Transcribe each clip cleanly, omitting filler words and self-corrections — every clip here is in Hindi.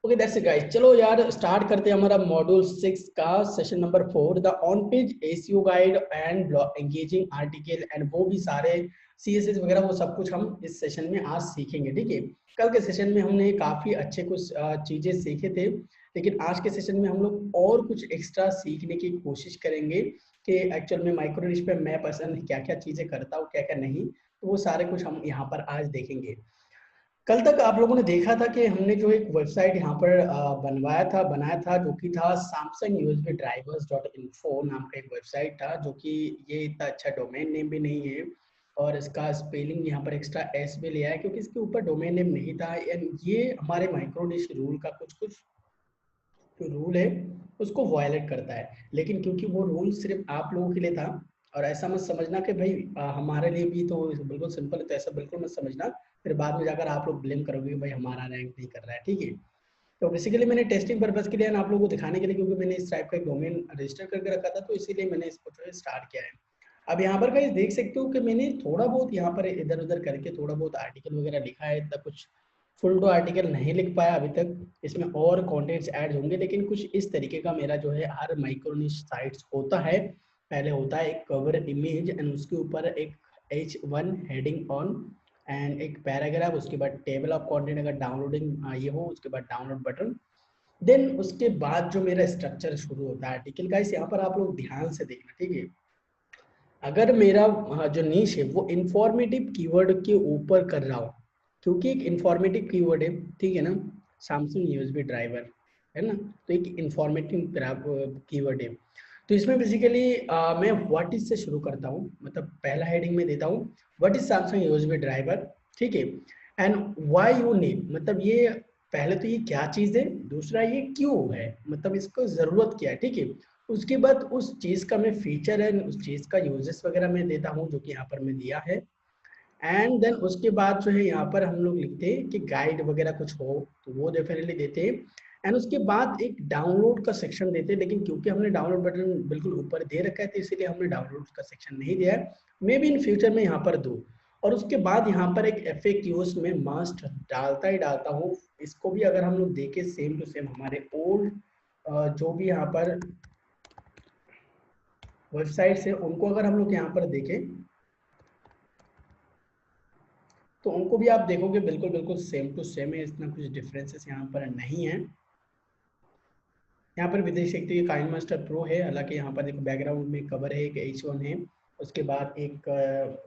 Okay that's it guys. चलो यार स्टार्ट करते हैं हमारा मॉड्यूल 6 का session number 4, the on page SEO guide and engaging article and वो भी सारे सीएसएस वगैरह वो सब कुछ हम इस सेशन में आज सीखेंगे। ठीक है, कल के सेशन में हमने काफी अच्छे कुछ चीजें सीखे थे, लेकिन आज के सेशन में हम लोग और कुछ एक्स्ट्रा सीखने की कोशिश करेंगे कि एक्चुअल में माइक्रो निश पे मैं पसंद क्या क्या चीजें करता हूँ क्या क्या नहीं, तो वो सारे कुछ हम यहाँ पर आज देखेंगे। कल तक आप लोगों ने देखा था कि हमने जो एक वेबसाइट यहाँ पर बनाया था जो कि था Samsung USB drivers dot info नाम का एक वेबसाइट था, जो कि ये इतना अच्छा डोमेन नेम भी नहीं है और इसका स्पेलिंग यहाँ पर एक्स्ट्रा एस भी लिया है क्योंकि इसके ऊपर डोमेन नेम नहीं था। एंड ये हमारे माइक्रोडिश रूल का कुछ कुछ जो रूल है उसको वायलेट करता है, लेकिन क्योंकि वो रूल सिर्फ आप लोगों के लिए था, और ऐसा मत समझना कि भाई हमारे लिए भी तो बिल्कुल सिंपल है, तो ऐसा बिल्कुल मत समझना, फिर बाद में जाकर आप लोग ब्लेम करोगे कि भाई हमारा रैंक नहीं कर रहा है। ठीक है, तो बेसिकली मैंने टेस्टिंग पर्पज के लिए आप लोगों को दिखाने के लिए, क्योंकि मैंने इस टाइप का एक डोमेन रजिस्टर करके रखा था, तो इसीलिए मैंने इसको जो है स्टार्ट किया है। अब यहाँ पर गाइस देख सकते हो कि मैंने थोड़ा बहुत यहाँ पर इधर उधर करके थोड़ा बहुत आर्टिकल वगैरह लिखा है, इतना कुछ फुल टू आर्टिकल नहीं लिख पाया अभी तक, इसमें और कंटेंट्स ऐड होंगे, लेकिन कुछ इस तरीके का मेरा जो है हर माइक्रोनिश साइट्स होता है। पहले होता है एक कवर इमेज एंड उसके ऊपर एक H1 हेडिंग ऑन एंड एक पैराग्राफ, उसके बाद टेबल ऑफ कंटेंट अगर डाउनलोडिंग ये हो उसके बाद डाउनलोड बटन, देन उसके बाद जो मेरा स्ट्रक्चर शुरू होता है आर्टिकल का। इस यहाँ पर आप लोग ध्यान से देखना। ठीक है, अगर मेरा जो नीश है वो इंफॉर्मेटिव कीवर्ड के ऊपर कर रहा हो, क्योंकि एक इंफॉर्मेटिव कीवर्ड है, ठीक है ना, सैमसंग यूएसबी ड्राइवर है ना, तो एक इंफॉर्मेटिव कीवर्ड है। तो इसमें बेसिकली मैं व्हाट इज से शुरू करता हूँ, मतलब पहला हेडिंग में देता हूँ what is Samsung USB driver. ठीक है, एंड व्हाई यू नीड, मतलब ये पहले तो ये क्या चीज है, दूसरा ये क्यों है, मतलब इसको जरूरत क्या है। ठीक है, उसके बाद उस चीज का मैं फीचर है, उस चीज का यूजेस वगैरह मैं देता हूँ जो कि यहाँ पर मैं दिया है। एंड देन उसके बाद जो है यहाँ पर हम लोग लिखते हैं कि गाइड वगैरह कुछ हो तो वो डेफिनेटली देते हैं। एंड उसके बाद एक डाउनलोड का सेक्शन देते हैं, लेकिन क्योंकि हमने डाउनलोड बटन बिल्कुल ऊपर दे रखा है तो इसीलिए हमने डाउनलोड का सेक्शन नहीं दिया है, मे बी इन फ्यूचर में यहाँ पर दूँ। और उसके बाद यहाँ पर एक FAQs में मस्ट डालता ही डालता हूँ। इसको भी अगर हम लोग देखें सेम टू सेम हमारे ओल्ड जो भी यहाँ पर वेबसाइट्स है उनको अगर हम लोग यहाँ पर देखें तो उनको भी आप देखोगे बिल्कुल बिल्कुल सेम टू सेम है, इतना कुछ डिफरेंसेस यहाँ पर नहीं है। यहाँ पर भी देख सकते हो काइन मास्टर प्रो है, हालांकि यहाँ पर एक बैकग्राउंड में कवर है, एक H1 है, उसके बाद एक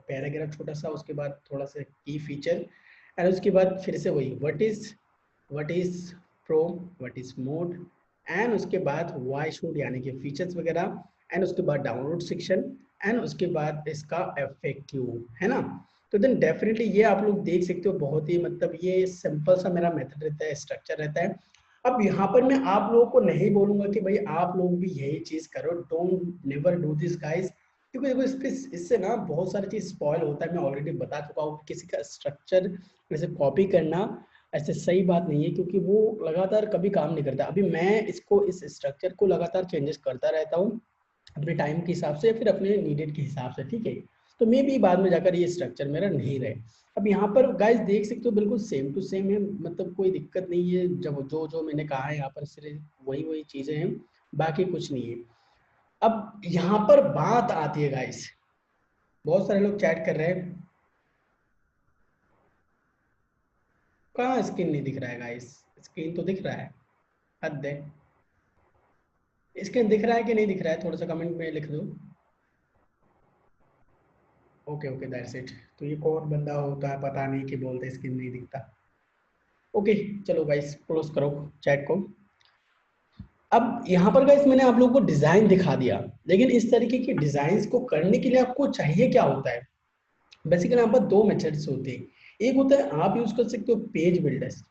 पैराग्राफ छोटा सा, उसके बाद थोड़ा सा की फीचर, एंड उसके बाद फिर से वही what is pro, what is mode, and उसके बाद वाई शुड यानी कि फीचर्स वगैरह, एंड उसके बाद डाउनलोड सेक्शन, एंड उसके बाद इसका FAQ है ना। तो देन डेफिनेटली ये आप लोग देख सकते हो, बहुत ही मतलब ये सिंपल सा मेरा मेथड रहता है, स्ट्रक्चर रहता है। अब यहाँ पर मैं आप लोगों को नहीं बोलूंगा कि भाई आप लोग भी यही चीज करो, don't never do this guys, क्योंकि देखो इससे ना बहुत सारी चीज स्पॉइल होता है। मैं ऑलरेडी बता चुका हूँ किसी का स्ट्रक्चर जैसे कॉपी करना ऐसे सही बात नहीं है, क्योंकि वो लगातार कभी काम नहीं करता। अभी मैं इसको इस स्ट्रक्चर को लगातार चेंजेस करता रहता हूँ अपने टाइम के हिसाब से या फिर अपने नीडेड के हिसाब से। ठीक है, तो मे भी बाद में जाकर ये स्ट्रक्चर मेरा नहीं रहे। अब यहाँ पर गाइस देख सकते हो बिल्कुल सेम टू सेम है, मतलब कोई दिक्कत नहीं है, जब जो जो मैंने कहा है यहाँ पर सिर्फ वही वही चीजें हैं, बाकी कुछ नहीं है। अब यहाँ पर बात आती है गाइस, बहुत सारे लोग चैट कर रहे हैं, कहाँ स्क्रीन नहीं दिख रहा है गाइस, स्क्रीन तो दिख रहा है, हद है। स्क्रीन दिख रहा है कि नहीं दिख रहा है, थोड़ा सा कमेंट में लिख दो। Okay okay that's it. तो ये कौन बंदा होता है पता नहीं कि बोलते स्क्रीन नहीं दिखता। ओके चलो गाइस क्लोज करो चैट को। अब यहाँ पर गाइस मैंने आप लोगों को डिजाइन दिखा दिया, लेकिन इस तरीके की डिजाइन को करने के लिए आपको चाहिए क्या होता है। बेसिकली यहाँ पर दो मेथड्स होते हैं, एक होता है आप यूज कर सकते हो पेज बिल्डर्स।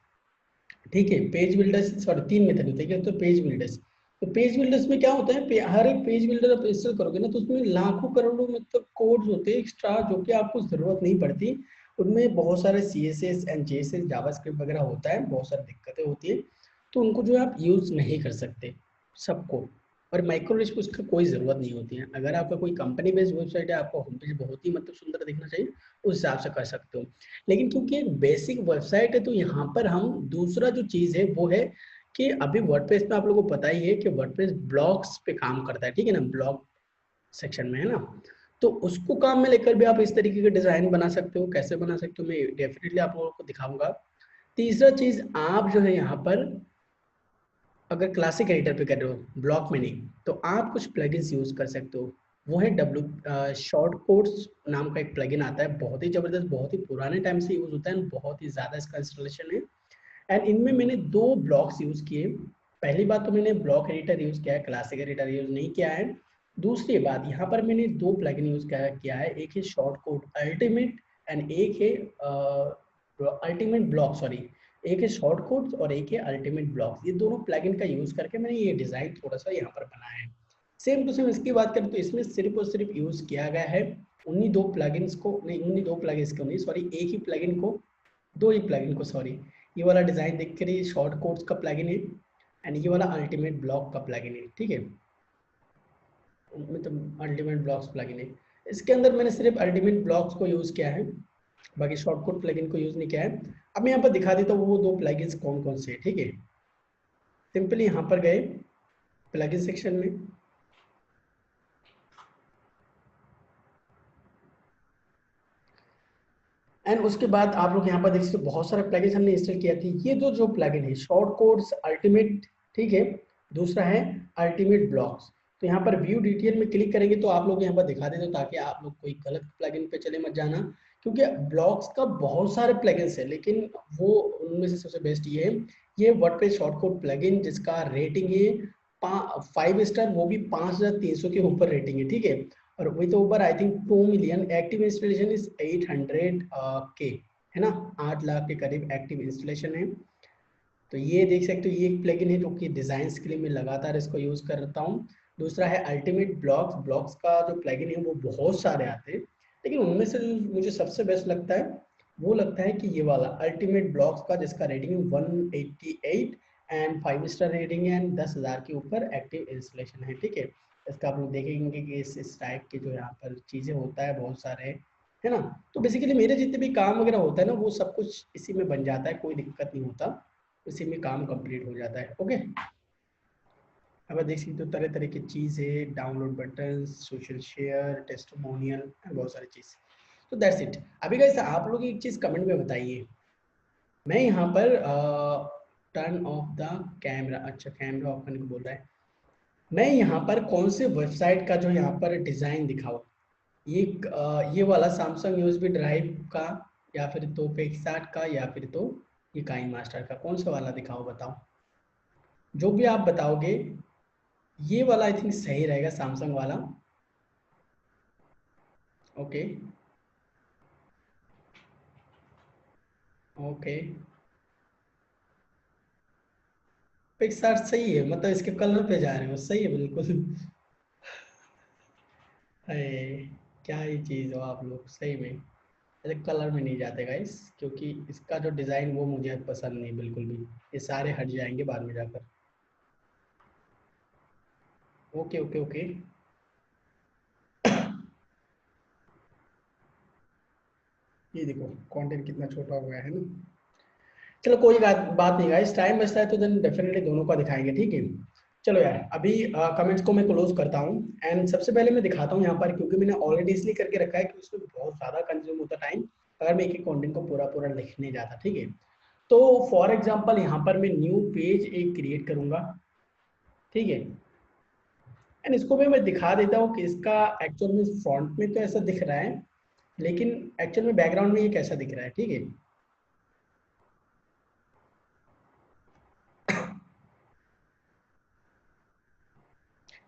ठीक है, पेज बिल्डर्स सॉरी तीन मेथड होते हैं, तो पेज बिल्डर्स, तो पेज बिल्डर्स में क्या होता है, हर एक पेज बिल्डर आप इंस्टॉल करोगे ना तो उसमें लाखों करोड़ों मतलब कोड्स होते हैं एक्स्ट्रा जो कि आपको जरूरत नहीं पड़ती। उनमें बहुत सारे CSS एंड JSS जावास्क्रिप्ट वगैरह होता है, बहुत सारी दिक्कतें होती है, तो उनको जो है आप यूज नहीं कर सकते सबको। और माइक्रो लिस्ट को उसका कोई ज़रूरत नहीं होती है। अगर आपका कोई कंपनी बेस्ड वेबसाइट है, आपका होम पेज बहुत ही मतलब सुंदर दिखना चाहिए, उस हिसाब से कर सकते हो। लेकिन क्योंकि एक बेसिक वेबसाइट है, तो यहाँ पर हम दूसरा जो चीज़ है वो है कि अभी वर्डप्रेस में आप लोगों को पता ही है कि वर्डप्रेस ब्लॉग्स पे काम करता है, ठीक है ना, ब्लॉग सेक्शन में, है ना। तो उसको काम में लेकर भी आप इस तरीके के डिजाइन बना सकते हो। कैसे बना सकते हो मैं डेफिनेटली आप लोगों को दिखाऊंगा। तीसरा चीज, आप जो है यहाँ पर अगर क्लासिक एडिटर पे कर रहे हो, ब्लॉक में नहीं, तो आप कुछ प्लगइन्स यूज कर सकते हो। वो है डब्ल्यू शॉर्ट कोड्स नाम का एक प्लगइन आता है, बहुत ही जबरदस्त, बहुत ही पुराने टाइम से यूज होता है, बहुत ही ज्यादा इसका इंस्टॉलेशन है। एंड इनमें मैंने दो ब्लॉक्स यूज किए। पहली बात तो मैंने ब्लॉक एडिटर यूज किया है, क्लासिक एडिटर यूज नहीं किया है। दूसरी बात, यहाँ पर मैंने दो प्लगइन यूज किया है, एक है शॉर्ट कोड अल्टीमेट एंड एक है अल्टीमेट ब्लॉक, सॉरी, एक है शॉर्ट कोड्स और एक है अल्टीमेट ब्लॉक्स। ये दोनों प्लगइन का यूज करके मैंने ये डिजाइन थोड़ा सा यहाँ पर बनाया है। सेम टू सेम इसकी बात करें तो इसमें सिर्फ और सिर्फ यूज किया गया है उन्हीं दो प्लगइन्स को, नहीं उन्हीं दो प्लगइन्स को नहीं, सॉरी, एक ही प्लगइन को, दो ही प्लगइन को, सॉरी। ये वाला डिजाइन देख कर ये शॉर्ट कोड्स का प्लगइन है एंड ये वाला अल्टीमेट ब्लॉक का प्लगइन है, ठीक है, मतलब अल्टीमेट ब्लॉक्स प्लगइन है। इसके अंदर मैंने सिर्फ अल्टीमेट ब्लॉक्स को यूज किया है, बाकी शॉर्ट कोड प्लगइन को यूज नहीं किया है। अब मैं यहाँ पर दिखा देता हूँ वो दो प्लगइन्स कौन कौन से, ठीक है। सिंपली यहाँ पर गए प्लगइन सेक्शन में, एंड उसके बाद आप लोग यहाँ पर देख सकते हो बहुत सारे प्लगइन्स हमने इंस्टॉल किया थे। ये दो जो प्लगइन है, शॉर्ट कोड्स अल्टीमेट, ठीक है, दूसरा है अल्टीमेट ब्लॉक्स। तो यहाँ पर व्यू डिटेल में क्लिक करेंगे तो आप लोग यहाँ पर दिखा देते हो, ताकि आप लोग कोई गलत प्लगइन पे चले मत जाना, क्योंकि ब्लॉक्स का बहुत सारे प्लगइन्स है, लेकिन वो उनमें से सबसे बेस्ट ये है, ये वर्डप्रेस शॉर्ट कोड प्लगइन जिसका रेटिंग है 5 स्टार, वो भी 5300 के ऊपर रेटिंग है, ठीक है। और with over I think 2 million active installation is 800 के, है ना, 8 लाख के करीब एक्टिव इंस्टॉलेशन है। तो ये देख सकते हो, ये एक प्लगइन है जो कि डिजाइन के लिए मैं लगातार इसको यूज करता हूँ। दूसरा है अल्टीमेट ब्लॉक्स। ब्लॉक्स का जो प्लगइन है वो बहुत सारे आते हैं, लेकिन उनमें से जो मुझे सबसे बेस्ट लगता है वो लगता है कि ये वाला अल्टीमेट ब्लॉक्स का, जिसका रेटिंग है 188 एंड 5 स्टार रेटिंग है एंड 10,000 के ऊपर एक्टिव इंस्टॉलेशन है, ठीक है। इसका आप लोग देखेंगे कि इस टाइप के जो यहाँ पर चीजें होता है बहुत सारे, है ना। तो बेसिकली मेरे जितने भी काम वगैरह होता है ना, वो सब कुछ इसी में बन जाता है, कोई दिक्कत नहीं होता, उसी में काम कंप्लीट हो जाता है। ओके, अब आप देख सकते हो तरह तरह की चीज़ें, download button, social share, testimonial, बहुत सारी चीज़। तो दैट्स इट। अभी गाइस आप लोग एक चीज़ कमेंट में बताइए, मैं यहाँ पर टर्न ऑफ द कैमरा, अच्छा कैमरा ऑफ करने को बोल रहा है, मैं यहाँ पर कौन से वेबसाइट का जो यहाँ पर डिज़ाइन दिखाऊँ, ये ये वाला सैमसंग यूएसबी ड्राइव का, या फिर तो पिक्सार्ट का, या फिर तो ये काइन मास्टर का, कौन सा वाला दिखाओ बताओ। जो भी आप बताओगे, ये वाला आई थिंक सही रहेगा, सैमसंग वाला। ओके, ओके, पिक्सार्ट सही है, मतलब इसके कलर पे जा रहे हो, सही है बिल्कुल। अरे क्या ही चीज़ हो आप लोग, सही में। अरे कलर में नहीं जाते गाइस, क्योंकि इसका जो डिज़ाइन वो मुझे पसंद नहीं बिल्कुल भी, ये सारे हट जाएंगे बाद में जाकर। ओके ओके ओके, ये देखो कंटेंट कितना छोटा हो गया है ना। चलो कोई बात नहीं गाइस, टाइम बचता है तो देन डेफिनेटली दोनों का दिखाएंगे, ठीक है। चलो यार, अभी कमेंट्स को मैं क्लोज करता हूँ एंड सबसे पहले मैं दिखाता हूँ यहाँ पर, क्योंकि मैंने ऑलरेडी इसलिए करके रखा है कि उसमें बहुत ज़्यादा कंज्यूम होता टाइम, अगर मैं एक एक कंटेंट को पूरा पूरा लिखने जाता, ठीक है। तो फॉर एग्जाम्पल यहाँ पर मैं न्यू पेज एक क्रिएट करूँगा, ठीक है, एंड इसको भी मैं दिखा देता हूँ कि इसका एक्चुअल में फ्रंट में तो ऐसा दिख रहा है, लेकिन एक्चुअल में बैकग्राउंड में ये कैसा दिख रहा है, ठीक है।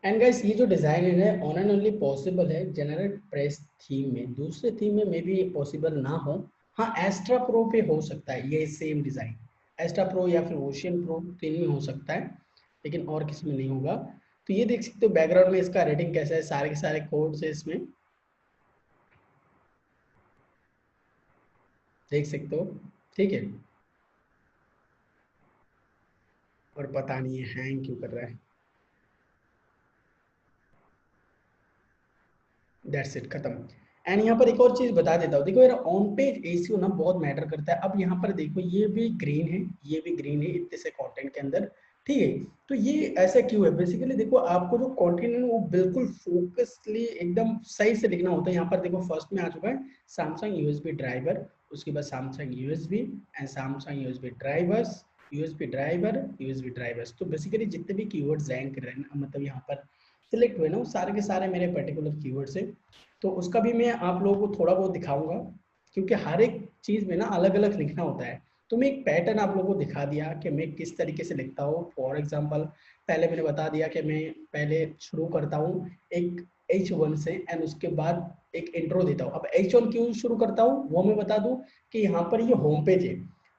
एंड गाइस ये जो डिजाइन है ऑन एंड ओनली पॉसिबल है जनरेट प्रेस थीम में, दूसरे थीम में मे बी पॉसिबल ना हो। हाँ, एस्ट्रा प्रो पे हो सकता है ये सेम डिजाइन, एस्ट्रा प्रो या फिर ओशियन प्रो, तीन में हो सकता है, लेकिन और किसी में नहीं होगा। तो ये देख सकते हो बैकग्राउंड में इसका रेटिंग कैसा है, सारे के सारे कोड्स है इसमें, देख सकते हो, ठीक है। और पता नहीं है हैंग क्यों कर रहा है। दैट्स इट, खत्म। एंड यहाँ पर एक और चीज बता देता हूँ, देखो यार ऑन पेज एसीओ ना बहुत मैटर करता है। अब यहाँ पर देखो ये भी ग्रीन है, ये भी ग्रीन है इतने से कंटेंट के अंदर, ठीक है। तो ये ऐसा क्यों है, बेसिकली देखो आपको जो कंटेंट है वो बिल्कुल फोकसली एकदम सही से लिखना होता है। यहाँ पर देखो फर्स्ट में आ चुका है सैमसंग यूएसबी ड्राइवर, उसके बाद Samsung USB and Samsung USB drivers, USB driver, USB drivers. तो बेसिकली जितने भी कीवर्ड्स रैंक कर रहे हैं मतलब यहाँ पर सिलेक्ट हुए ना, वो सारे के सारे मेरे पर्टिकुलर कीवर्ड्स है। तो उसका भी मैं आप लोगों को थोड़ा बहुत दिखाऊंगा, क्योंकि हर एक चीज में ना अलग अलग लिखना होता है। तो मैं एक पैटर्न आप लोगों को दिखा दिया कि मैं किस तरीके से लिखता हूँ। फॉर एग्जांपल पहले मैंने बता दिया कि मैं पहले शुरू करता हूँ एक H1 से एंड उसके बाद एक इंट्रो देता हूँ। अब H1 क्यों शुरू करता हूँ वो मैं बता दूं कि यहाँ पर ये होम पेज है।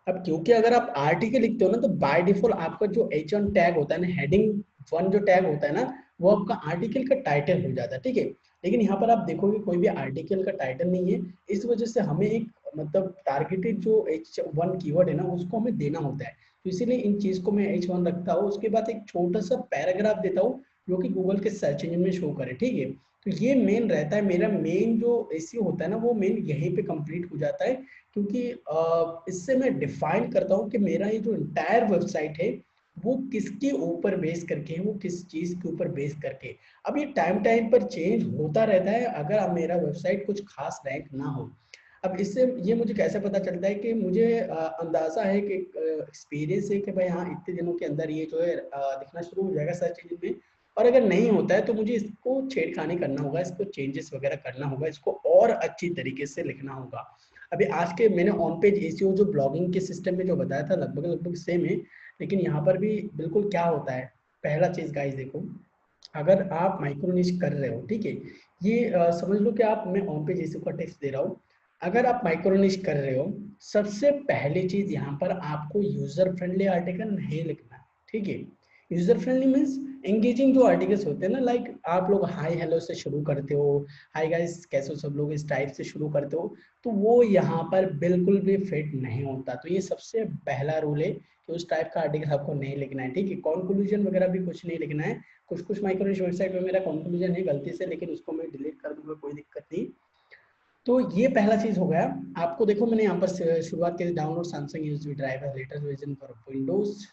अब क्योंकि अगर आप आर्टिकल लिखते हो ना तो बाय डिफॉल्ट आपका जो H1 टैग होता है ना, हेडिंग 1 जो टैग होता है ना, वो आपका आर्टिकल का टाइटल हो जाता है, ठीक है। लेकिन यहाँ पर आप देखोगे कोई भी आर्टिकल का टाइटल नहीं है, इस वजह से हमें एक मतलब टारगेटेड जो H1 कीवर्ड है ना उसको हमें देना होता है। तो इसीलिए इन चीज को मैं H1 रखता हूँ। उसके बाद एक छोटा सा पैराग्राफ देता हूँ जो कि गूगल के सर्च इंजन में शो करे, ठीक है। तो ये मेन रहता है, मेरा मेन जो एसईओ होता है ना वो मेन यहीं पे कंप्लीट हो जाता है, क्योंकि इससे मैं डिफाइन करता हूँ कि मेरा ये जो इंटायर वेबसाइट है वो किसके ऊपर बेस करके है, वो किस चीज के ऊपर बेस करके। अब ये टाइम टाइम पर चेंज होता रहता है अगर अब मेरा वेबसाइट कुछ खास रैंक ना हो। अब इससे ये मुझे कैसे पता चलता है कि मुझे अंदाजा है कि एक्सपीरियंस है कि भाई हाँ इतने दिनों के अंदर ये जो है दिखना शुरू हो जाएगा सर्च इंजन में। और अगर नहीं होता है तो मुझे इसको छेड़खानी करना होगा, इसको चेंजेस वगैरह करना होगा, इसको और अच्छी तरीके से लिखना होगा। अभी आज के मैंने ऑन पेज एसीओ जो ब्लॉगिंग के सिस्टम में जो बताया था लगभग लगभग सेम है, लेकिन यहाँ पर भी बिल्कुल क्या होता है। पहला चीज गाइस देखो, अगर आप माइक्रो निश कर रहे हो, ठीक है, ये समझ लो कि आप, मैं ऑन पेज एसीओ का टेक्स्ट दे रहा हूँ। अगर आप माइक्रो निश कर रहे हो, सबसे पहली चीज यहाँ पर आपको यूजर फ्रेंडली आर्टिकल नहीं लिखना है, ठीक है। यूजर फ्रेंडली मीन्स एंगेजिंग जो आर्टिकल्स होते हैं ना, लाइक आप लोग हाई हेलो से शुरू करते हो, हाय गाइस कैसे हो सब लोग, इस टाइप से शुरू करते हो, तो वो यहाँ पर बिल्कुल भी फिट नहीं होता। तो ये सबसे पहला रूल है कि उस टाइप का आर्टिकल आपको नहीं लिखना है, ठीक है। कंक्लूजन वगैरह भी कुछ नहीं लिखना है। कुछ कुछ माइक्रो निश वेबसाइट में मेरा कंक्लूजन है गलती से, लेकिन उसको मैं डिलीट कर दूंगा, कोई दिक्कत नहीं। तो ये पहला चीज हो गया। आपको देखो मैंने यहाँ पर शुरुआत की, download Samsung USB driver latest version for Windows,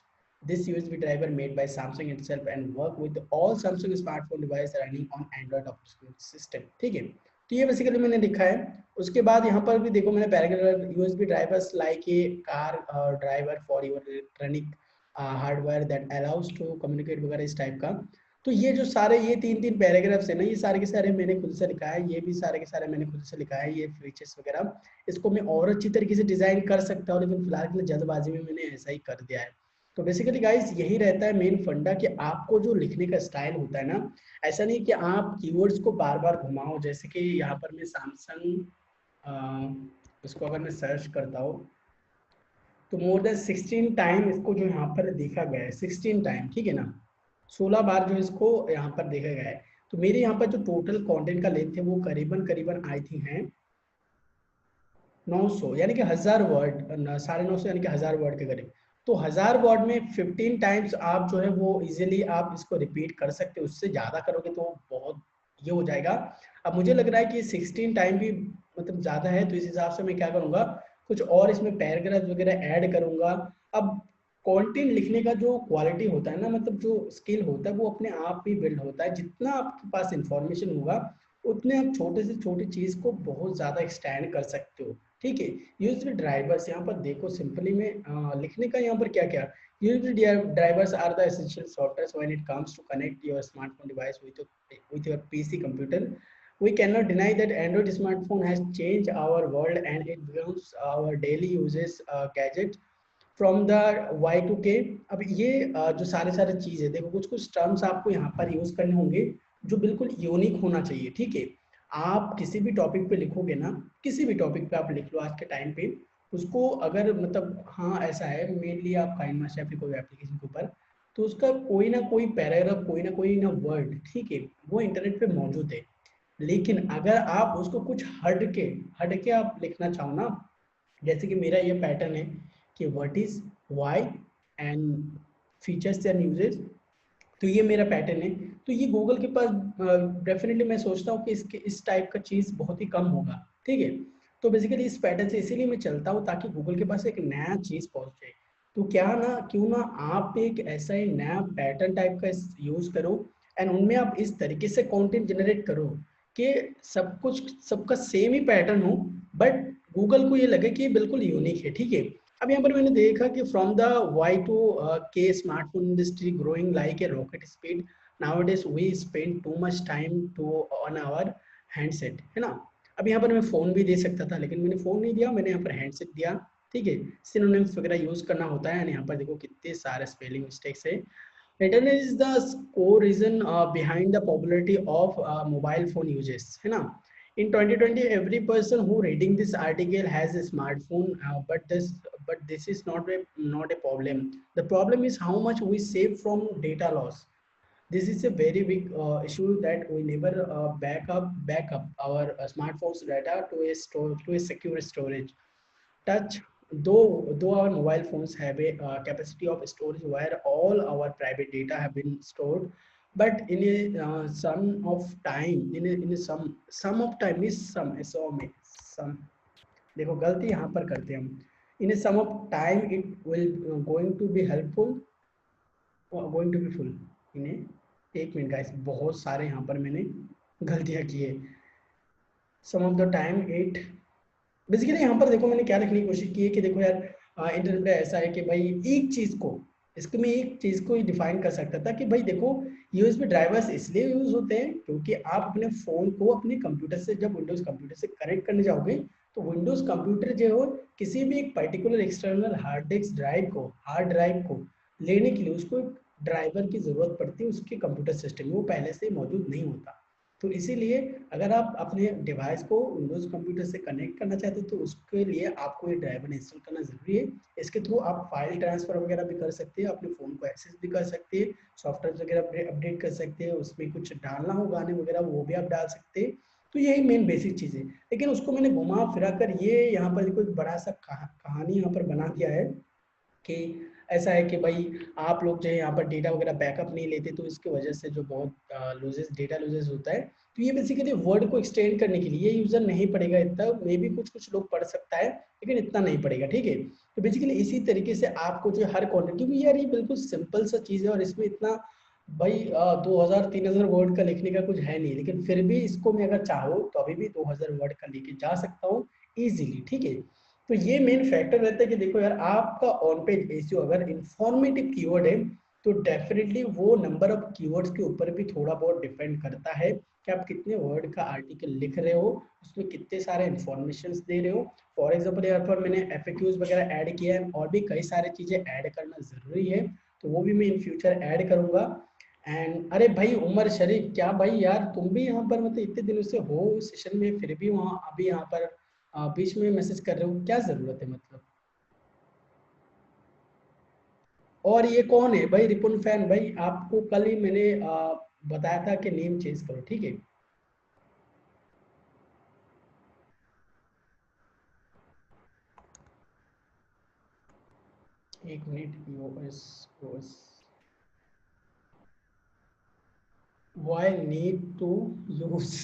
this USB driver made by Samsung itself and work with all Samsung smartphone device running on Android operating system, ठीक है। तो ये बेसिकली मैंने लिखा है। उसके बाद यहाँ पर भी देखो मैंने paragraph, USB drivers like a car driver for your electronic hardware that allows to communicate वगैरह इस टाइप का। तो ये जो सारे ये तीन तीन पैराग्राफ्स है ना, ये सारे के सारे मैंने खुद से लिखा है, ये भी सारे के सारे मैंने खुद से लिखा है, ये फीचर्स वगैरह। इसको मैं और अच्छी तरीके से डिजाइन कर सकता हूँ, लेकिन फिलहाल के लिए जल्दबाजी में मैंने ऐसा ही कर दिया है। तो बेसिकली गाइस यही रहता है मेन फंडा, कि आपको जो लिखने का स्टाइल होता है ना, ऐसा नहीं कि आप कीवर्ड्स को बार बार घुमाओ। जैसे कि यहाँ पर मैं सैमसंग उसको अगर मैं सर्च करता हूँ तो मोर देन 16 टाइम इसको जो यहाँ पर देखा गया है, 16 टाइम, ठीक है ना, 16 बार जो इसको यहाँ पर देखा गया है। तो मेरे यहाँ पर जो टोटल कंटेंट का लेंथ है वो करीबन करीबन आई थिंक है 900, यानी कि 1000 वर्ड, 950 यानी कि 1000 वर्ड के करीब। तो 1000 वर्ड में 15 टाइम्स आप जो है वो इजीली आप इसको रिपीट कर सकते हो। उससे ज्यादा करोगे तो बहुत ये हो जाएगा। अब मुझे लग रहा है कि 16 टाइम भी मतलब ज्यादा है, तो इस हिसाब से मैं क्या करूंगा, कुछ और इसमें पैराग्राफ वगैरह ऐड करूंगा। अब कंटेंट लिखने का जो क्वालिटी होता है ना, मतलब जो स्किल होता है वो अपने आप ही बिल्ड होता है। जितना आपके पास इंफॉर्मेशन होगा उतने आप छोटे से छोटी चीज को बहुत ज्यादा एक्सटेंड कर सकते हो, ठीक है। यूजली ड्राइवर्स यहाँ पर देखो सिंपली में लिखने का यहाँ पर क्या क्या, usually drivers are the essential software when it comes to connect your smartphone device with your PC computer. We cannot deny that Android smartphone has changed our world and it becomes our daily uses gadget from the Y2K। अब ये जो सारे सारे चीज है देखो, कुछ कुछ टर्म्स आपको यहाँ पर यूज करने होंगे जो बिल्कुल यूनिक होना चाहिए, ठीक है। आप किसी भी टॉपिक पे लिखोगे ना, किसी भी टॉपिक पे आप लिख लो आज के टाइम पे, उसको अगर मतलब हाँ ऐसा है मेनली आप काइंड मास्टर या फिर कोई एप्लीकेशन के ऊपर, तो उसका कोई ना कोई पैराग्राफ, कोई ना वर्ड, ठीक है, वो इंटरनेट पे मौजूद है। लेकिन अगर आप उसको कुछ हट के आप लिखना चाहो ना, जैसे कि मेरा ये पैटर्न है कि what is Y and features and uses, तो ये मेरा पैटर्न है। तो ये गूगल के पास डेफिनेटली मैं सोचता हूँ कि इसके इस टाइप का चीज़ बहुत ही कम होगा, ठीक है। तो बेसिकली इस पैटर्न से इसीलिए मैं चलता हूँ ताकि गूगल के पास एक नया चीज़ पहुँच जाए। तो क्या ना क्यों ना आप एक ऐसा ही नया पैटर्न टाइप का यूज़ करो एंड उनमें आप इस तरीके से कंटेंट जनरेट करो कि सब कुछ सबका सेम ही पैटर्न हो, बट गूगल को ये लगे कि ये बिल्कुल यूनिक है, ठीक है। अब यहाँ पर मैंने देखा कि from the Y two K smartphone industry growing like a rocket speed nowadays we spend too much time to on our handset, है ना। अब यहाँ पर मैं फ़ोन भी दे सकता था लेकिन मैंने फ़ोन नहीं दिया, मैंने यहाँ पर हैंडसेट दिया, ठीक है। सिनोनिम्स वगैरह यूज़ करना होता है। यहाँ पर देखो कितने सारे स्पेलिंग मिस्टेक्स है। Pattern is the core reason behind the popularity of mobile phone uses, है ना। In 2020, every person who reading this article has a smartphone, but this is not a problem. The problem is how much we save from data loss. This is a very big issue that we never back up our smartphone's data to a secure storage. Touch, though our mobile phones have a capacity of storage where all our private data have been stored, but in a sum of time, in a sum of time is some देखो गलती यहाँ पर करते हैं हम। In some of time it will going to be helpful, going to be full इन्हें। एक मिनट गाइस, बहुत सारे यहाँ पर मैंने गलतियाँ की है। Some of the time it, basically यहाँ पर देखो मैंने क्या लिखने की कोशिश की है कि देखो यार इंटरनेट पे ऐसा है कि भाई एक चीज को, इसको मैं एक चीज को ही डिफाइन कर सकता था कि भाई देखो यूएसबी ड्राइवर्स इसलिए यूज होते हैं क्योंकि आप अपने फोन को अपने कंप्यूटर से जब विंडोज कंप्यूटर से कनेक्ट करने जाओगे तो विंडोज कंप्यूटर जो हो किसी भी एक पर्टिकुलर एक्सटर्नल हार्ड ड्राइव को लेने के लिए उसको एक ड्राइवर की जरूरत पड़ती है उसके कंप्यूटर सिस्टम में, वो पहले से मौजूद नहीं होता। तो इसीलिए अगर आप अपने डिवाइस को विंडोज कंप्यूटर से कनेक्ट करना चाहते हो तो उसके लिए आपको ये ड्राइवर इंस्टॉल करना जरूरी है। इसके थ्रू आप फाइल ट्रांसफर वगैरह भी कर सकते हैं, अपने फ़ोन को एक्सेस भी कर सकते हैं, सॉफ्टवेयर वगैरह अपडेट कर सकते हैं, उसमें कुछ डालना हो गाने वगैरह वो भी आप डाल सकते हैं। तो यही मेन बेसिक चीज़ है। लेकिन उसको मैंने घुमा फिरा कर ये यहाँ पर कोई बड़ा सा कहानी यहाँ पर बना दिया है कि ऐसा है कि भाई आप लोग जो है यहाँ पर डेटा वगैरह बैकअप नहीं लेते तो इसकी वजह से जो बहुत लूजेस डेटा लूजेस होता है। तो ये बेसिकली वर्ड को एक्सटेंड करने के लिए यूजर नहीं पड़ेगा इतना, मे भी कुछ कुछ लोग पढ़ सकता है लेकिन इतना नहीं पड़ेगा, ठीक है। तो बेसिकली इसी तरीके से आपको जो हर कंटेंट, क्योंकि यार ये बिल्कुल सिंपल सा चीज़ है और इसमें इतना भाई 2000-3000 वर्ड का लिखने का कुछ है नहीं, लेकिन फिर भी इसको मैं अगर चाहूँ तो अभी भी 2000 वर्ड का लेके जा सकता हूँ इजीली, ठीक है। तो ये मेन फैक्टर रहता है कि देखो यार आपका ऑन पेज एसईओ अगर इंफॉर्मेटिव कीवर्ड है तो डेफिनेटली वो नंबर ऑफ कीवर्ड्स के ऊपर भी थोड़ा बहुत डिपेंड करता है कि आप कितने वर्ड का आर्टिकल लिख रहे हो, उसमें कितने सारे इंफॉर्मेशन दे रहे हो। फॉर एग्जाम्पल यहाँ पर मैंने एफएक्यूज वगैरह ऐड किया है और भी कई सारी चीजें ऐड करना जरूरी है, तो वो भी मैं इन फ्यूचर ऐड करूंगा। एंड अरे भाई उमर शरीफ, क्या भाई यार तुम भी यहाँ पर मतलब इतने दिनों से हो सेशन में फिर भी वहाँ अभी यहाँ पर बीच में मैसेज कर रहे हो, क्या जरूरत है मतलब। और ये कौन है भाई रिपुन फैन, भाई आपको कल ही मैंने बताया था कि नेम चेंज करो, ठीक है। एक minute, US US why need to use,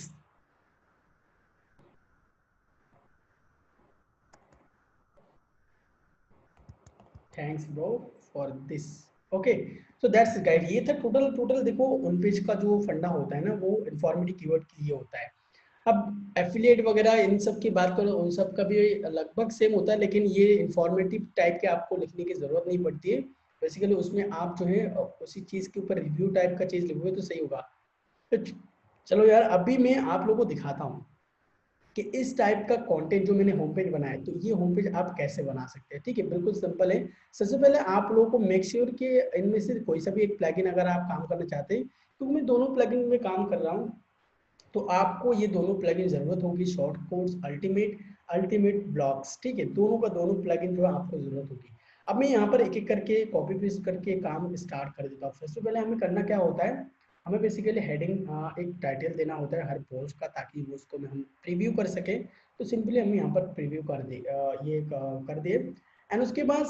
thanks bro for this. Okay, so that's guide, ये था टोटल टोटल देखो ऑन पेज का जो फंडा होता है ना वो इन्फॉर्मेटिव कीवर्ड के लिए होता है। अब एफिलिएट वगैरह इन सब की बात करो उन सब का भी लगभग सेम होता है, लेकिन ये इंफॉर्मेटिव टाइप के आपको लिखने की जरूरत नहीं पड़ती है। बेसिकली उसमें आप जो है उसी चीज के ऊपर रिव्यू टाइप का चीज लिखोगे तो सही होगा। तो चलो यार अभी मैं आप लोगों को दिखाता हूँ कि इस टाइप का कंटेंट जो मैंने होम पेज बनाया है तो ये होम पेज आप कैसे बना सकते हैं, ठीक है। बिल्कुल सिंपल है। सबसे पहले आप लोगों को मेक श्योर कि इनमें से कोई सा भी एक प्लगइन अगर आप काम करना चाहते हैं, तो मैं दोनों प्लगइन में काम कर रहा हूँ, तो आपको ये दोनों प्लगइन जरूरत होगी, शॉर्ट कोड्स अल्टीमेट ब्लॉक्स, ठीक है। दोनों का दोनों प्लगइन जो है आपको जरूरत होगी। अब मैं यहाँ पर एक एक करके कॉपी पेस्ट करके काम स्टार्ट कर देता हूँ। सबसे पहले हमें करना क्या होता है, हमें बेसिकली हेडिंग एक टाइटल देना होता है हर पोस्ट का ताकि वो उसको में हम प्रीव्यू कर सके। तो सिंपली हम यहाँ पर प्रीव्यू कर दे कर दिए एंड उसके बाद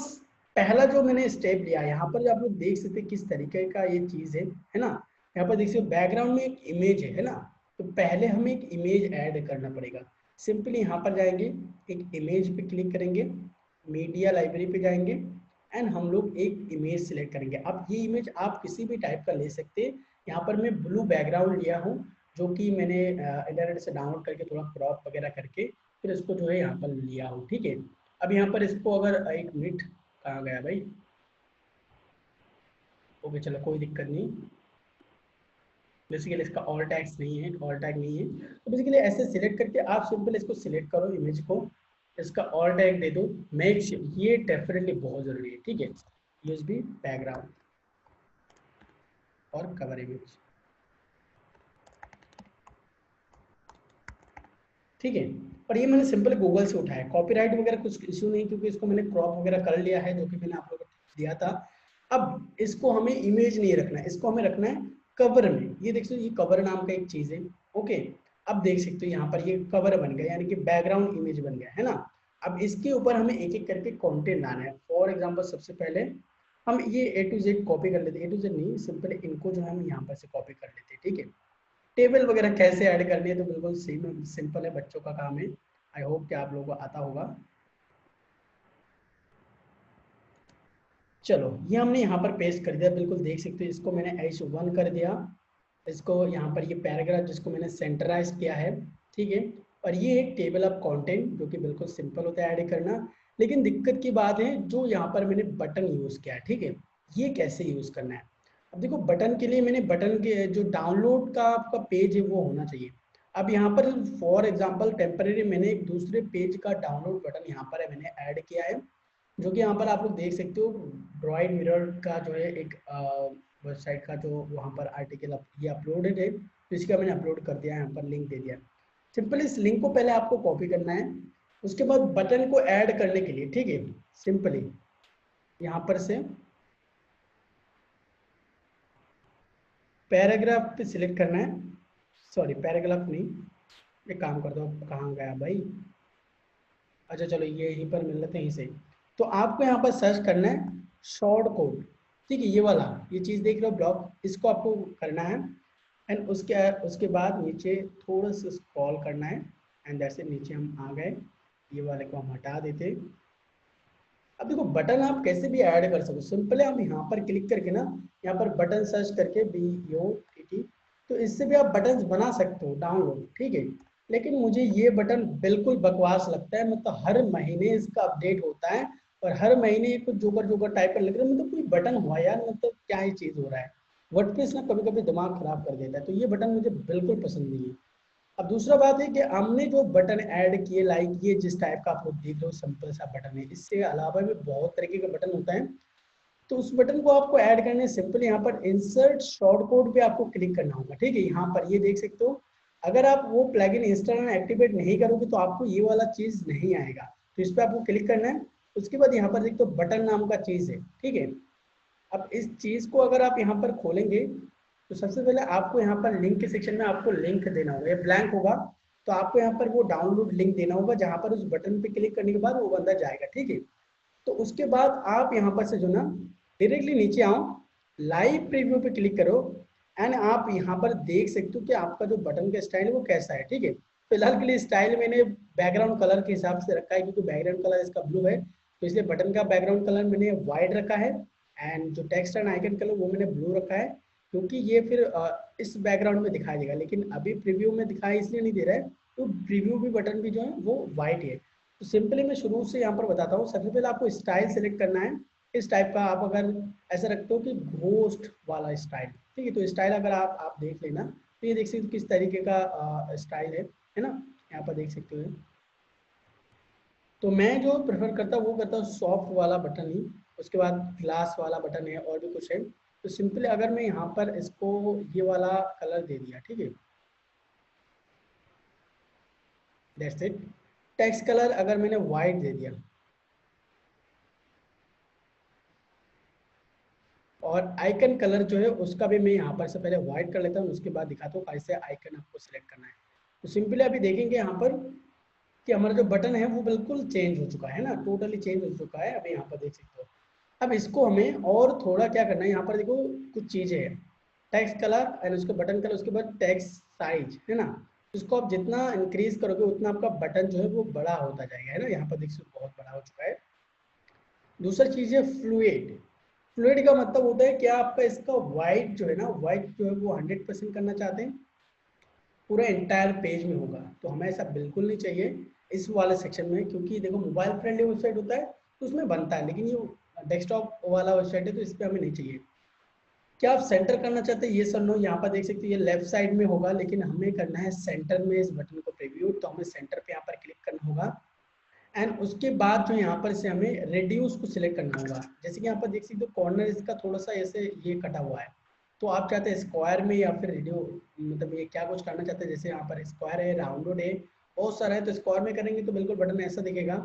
पहला जो मैंने स्टेप लिया, यहाँ पर जो आप लोग देख सकते हैं किस तरीके का ये चीज है ना। यहाँ पर देख सकते बैकग्राउंड में एक इमेज है ना, तो पहले हमें एक इमेज ऐड करना पड़ेगा। सिंपली यहाँ पर जाएंगे, एक इमेज पे क्लिक करेंगे, मीडिया लाइब्रेरी पे जाएंगे एंड हम लोग एक इमेज सिलेक्ट करेंगे। अब ये इमेज आप किसी भी टाइप का ले सकते हैं। यहाँ पर मैं ब्लू बैकग्राउंड लिया हूँ, जो कि मैंने इंटरनेट से डाउनलोड करके थोड़ा क्रॉप वगैरह करके फिर इसको जो है यहाँ पर लिया हूँ, ठीक है। अब यहाँ पर इसको अगर एक मिनट, कहाँ गया भाई, ओके चलो कोई दिक्कत नहीं। बेसिकली इसका ऑल टैग्स नहीं है, ऑल टैग नहीं है, तो बेसिकली ऐसे सिलेक्ट करके आप सिंपल इसको सिलेक्ट करो इमेज को, इसका ऑल टैग दे दो। मेक ये डेफिनेटली बहुत जरूरी है, ठीक है। यूएसबी बैकग्राउंड और कवर इमेज, ठीक है। और ये मैंने सिंपल गूगल से उठाया, कॉपीराइट वगैरह कुछ इशू नहीं, क्योंकि इसको मैंने क्रॉप वगैरह कर लिया है, जो कि मैंने आप लोगों को दिया था। अब इसको हमें इमेज नहीं रखना है, इसको हमें रखना है कवर में। ये देख सकते हो, ये कवर नाम का एक चीज है, ओके। अब देख सकते हो यहाँ पर ये कवर बन गया, यानी कि बैकग्राउंड इमेज बन गया है ना। अब इसके ऊपर हमें एक एक करके कंटेंट लाना है। फॉर एग्जांपल सबसे पहले हम ये A to Z कॉपी कर लेते हैं, A to Z नहीं, सिंपल इनको जो है हम यहाँ पर से कॉपी कर लेते हैं, ठीक है। टेबल वगैरह कैसे ऐड करनी है तो बिल्कुल सिंपल है, बच्चों का काम है। आई होप कि आप लोगों को आता होगा। चलो ये हमने यहाँ पर पेस्ट कर दिया, बिल्कुल देख सकते हो। इसको मैंने H1 कर दिया, इसको यहाँ पर ये पैराग्राफ जिसको मैंने सेंटराइज किया है, ठीक है। और ये एक टेबल ऑफ कंटेंट, जो कि बिल्कुल सिंपल होता है ऐड करना। लेकिन दिक्कत की बात है, जो यहाँ पर मैंने बटन यूज किया है, ठीक है, ये कैसे यूज करना है। अब देखो बटन के लिए मैंने बटन के जो डाउनलोड का आपका पेज है वो होना चाहिए। अब यहाँ पर फॉर एग्जांपल टेम्परेरी मैंने एक दूसरे पेज का डाउनलोड बटन यहाँ पर है, मैंने ऐड किया है, जो कि यहाँ पर आप लोग देख सकते हो। ड्रॉइड मिरर का जो है एक वेबसाइट का जो वहाँ पर आर्टिकल ये अपलोडेड है, तो इसका मैंने अपलोड कर दिया है, यहाँ पर लिंक दे दिया। सिंपल इस लिंक को पहले आपको कॉपी करना है, उसके बाद बटन को ऐड करने के लिए, ठीक है, सिंपली यहाँ पर से पैराग्राफ पे सिलेक्ट करना है। सॉरी पैराग्राफ नहीं, एक काम कर दो, कहाँ गया भाई, अच्छा चलो ये यहीं पर मिल लेते हैं, यहीं से। तो आपको यहाँ पर सर्च करना है शॉर्ट कोड, ठीक है, ये वाला, ये चीज़ देख लो ब्लॉक, इसको आपको करना है। एंड उसके बाद नीचे थोड़ा सा स्क्रॉल करना है एंड दैट्स इट, नीचे हम आ गए, ये वाले को हम हटा देते। अब देखो बटन आप कैसे भी ऐड कर सकते हो, सिंपल है, हम यहाँ पर क्लिक करके ना, यहाँ पर बटन सर्च करके BUTT, तो इससे भी आप बटन बना सकते हो डाउनलोड, ठीक है। लेकिन मुझे ये बटन बिल्कुल बकवास लगता है, मतलब हर महीने इसका अपडेट होता है और हर महीने कुछ जोकर जोकर टाइप कर लग रहा है, मतलब कोई बटन हुआ यार, मतलब क्या ही चीज हो रहा है। वर्डप्रेस ना कभी कभी दिमाग खराब कर देता है, तो ये बटन मुझे बिल्कुल पसंद नहीं है। अब दूसरा बात है कि हमने जो बटन ऐड किए, लाइक ये जिस टाइप का आप लोग देख रहे हो सिंपल सा बटन है, इससे अलावा भी बहुत तरीके का बटन होता है। तो उस बटन को आपको ऐड करने सिंपल यहाँ पर इंसर्ट शॉर्ट कोड पे आपको क्लिक करना होगा, ठीक है। यहाँ पर ये देख सकते हो, अगर आप वो प्लगइन इंस्टॉल एंड एक्टिवेट नहीं करोगे तो आपको ये वाला चीज नहीं आएगा, तो इस पर आपको क्लिक करना है। उसके बाद यहाँ पर देखते हो बटन नाम का चीज है, ठीक है। अब इस चीज को अगर आप यहाँ पर खोलेंगे, तो सबसे पहले आपको यहाँ पर लिंक के सेक्शन में आपको लिंक देना होगा, ये ब्लैंक होगा, तो आपको यहाँ पर वो डाउनलोड लिंक देना होगा, जहाँ पर उस बटन पे क्लिक करने के बाद वो अंदर जाएगा, ठीक है। तो उसके बाद आप यहाँ पर से जो ना डायरेक्टली नीचे आओ, लाइव प्रीव्यू पे क्लिक करो एंड आप यहाँ पर देख सकते हो कि आपका जो बटन का स्टाइल है वो कैसा है, ठीक है। फिलहाल के लिए स्टाइल मैंने बैकग्राउंड कलर के हिसाब से रखा है, क्योंकि बैकग्राउंड कलर इसका ब्लू है, तो इसलिए बटन का बैकग्राउंड कलर मैंने व्हाइट रखा है एंड जो टेक्स्ट एंड आइकन कलर वो मैंने ब्लू रखा है, क्योंकि ये फिर इस बैकग्राउंड में दिखाई देगा। लेकिन अभी प्रीव्यू में दिखाई इसलिए नहीं दे रहा है, तो प्रीव्यू भी बटन भी जो है वो व्हाइट है। तो सिंपली मैं शुरू से यहाँ पर बताता हूँ। सबसे पहले आपको स्टाइल सेलेक्ट करना है, इस टाइप का आप अगर ऐसा रखते हो कि घोस्ट वाला स्टाइल, ठीक है। तो स्टाइल अगर आप देख लेना, तो ये देख सकते हो किस तरीके का स्टाइल है ना, यहाँ पर देख सकते हो। तो मैं जो प्रेफर करता हूँ वो करता हूँ सॉफ्ट वाला बटन ही, उसके बाद ग्लास वाला बटन है और भी कुछ है। तो सिंपली अगर मैं यहाँ पर इसको ये वाला कलर दे दिया, ठीक है, दैट्स इट। टेक्स्ट कलर अगर मैंने व्हाइट दे दिया, और आइकन कलर जो है उसका भी मैं यहाँ पर से पहले व्हाइट कर लेता हूँ, उसके बाद दिखाता हूँ कैसे आइकन आपको सिलेक्ट करना है। तो सिंपली अभी देखेंगे यहाँ पर कि हमारा जो बटन है वो बिल्कुल चेंज हो चुका है ना, टोटली चेंज हो चुका है, अभी यहाँ पर देख सकते हो। अब इसको हमें और थोड़ा क्या करना है, यहाँ पर देखो कुछ चीजें हैं, टेक्स्ट कलर एंड उसके बटन कलर, उसके बाद टेक्स्ट साइज है ना। इसको आप जितना इंक्रीज करोगे उतना आपका बटन जो है वो बड़ा होता जाएगा, है ना। यहाँ पर देखिए बहुत बड़ा हो चुका है। दूसरी चीज है फ्लूइड। फ्लूइड का मतलब होता है क्या, आपका इसका वाइट जो है ना, वाइट जो है वो 100% करना चाहते हैं, पूरा एंटायर पेज में होगा, तो हमें ऐसा बिल्कुल नहीं चाहिए इस वाले सेक्शन में, क्योंकि देखो मोबाइल फ्रेंडली वेबसाइट होता है तो उसमें बनता है, लेकिन ये डेस्कटॉप वाला वेबसाइट है तो इस पर हमें नहीं चाहिए। क्या आप सेंटर करना चाहते हैं, ये सर नो, यहाँ पर देख सकते हैं ये लेफ्ट साइड में होगा, लेकिन हमें करना है सेंटर में इस बटन को प्रीव्यू, तो हमें सेंटर पे यहाँ पर क्लिक करना होगा। एंड उसके बाद जो यहाँ पर से हमें रेड्यूस को सिलेक्ट करना होगा। जैसे कि यहाँ पर देख सकते हो कॉर्नर इसका थोड़ा सा ऐसे ये कटा हुआ है, तो आप चाहते हैं स्क्वायर में या फिर रेडियो, मतलब ये क्या कुछ करना चाहते हैं, जैसे यहाँ पर स्क्वायर है, राउंडेड है, बहुत सारा है, तो स्क्वायर में करेंगे तो बिल्कुल बटन ऐसा दिखेगा।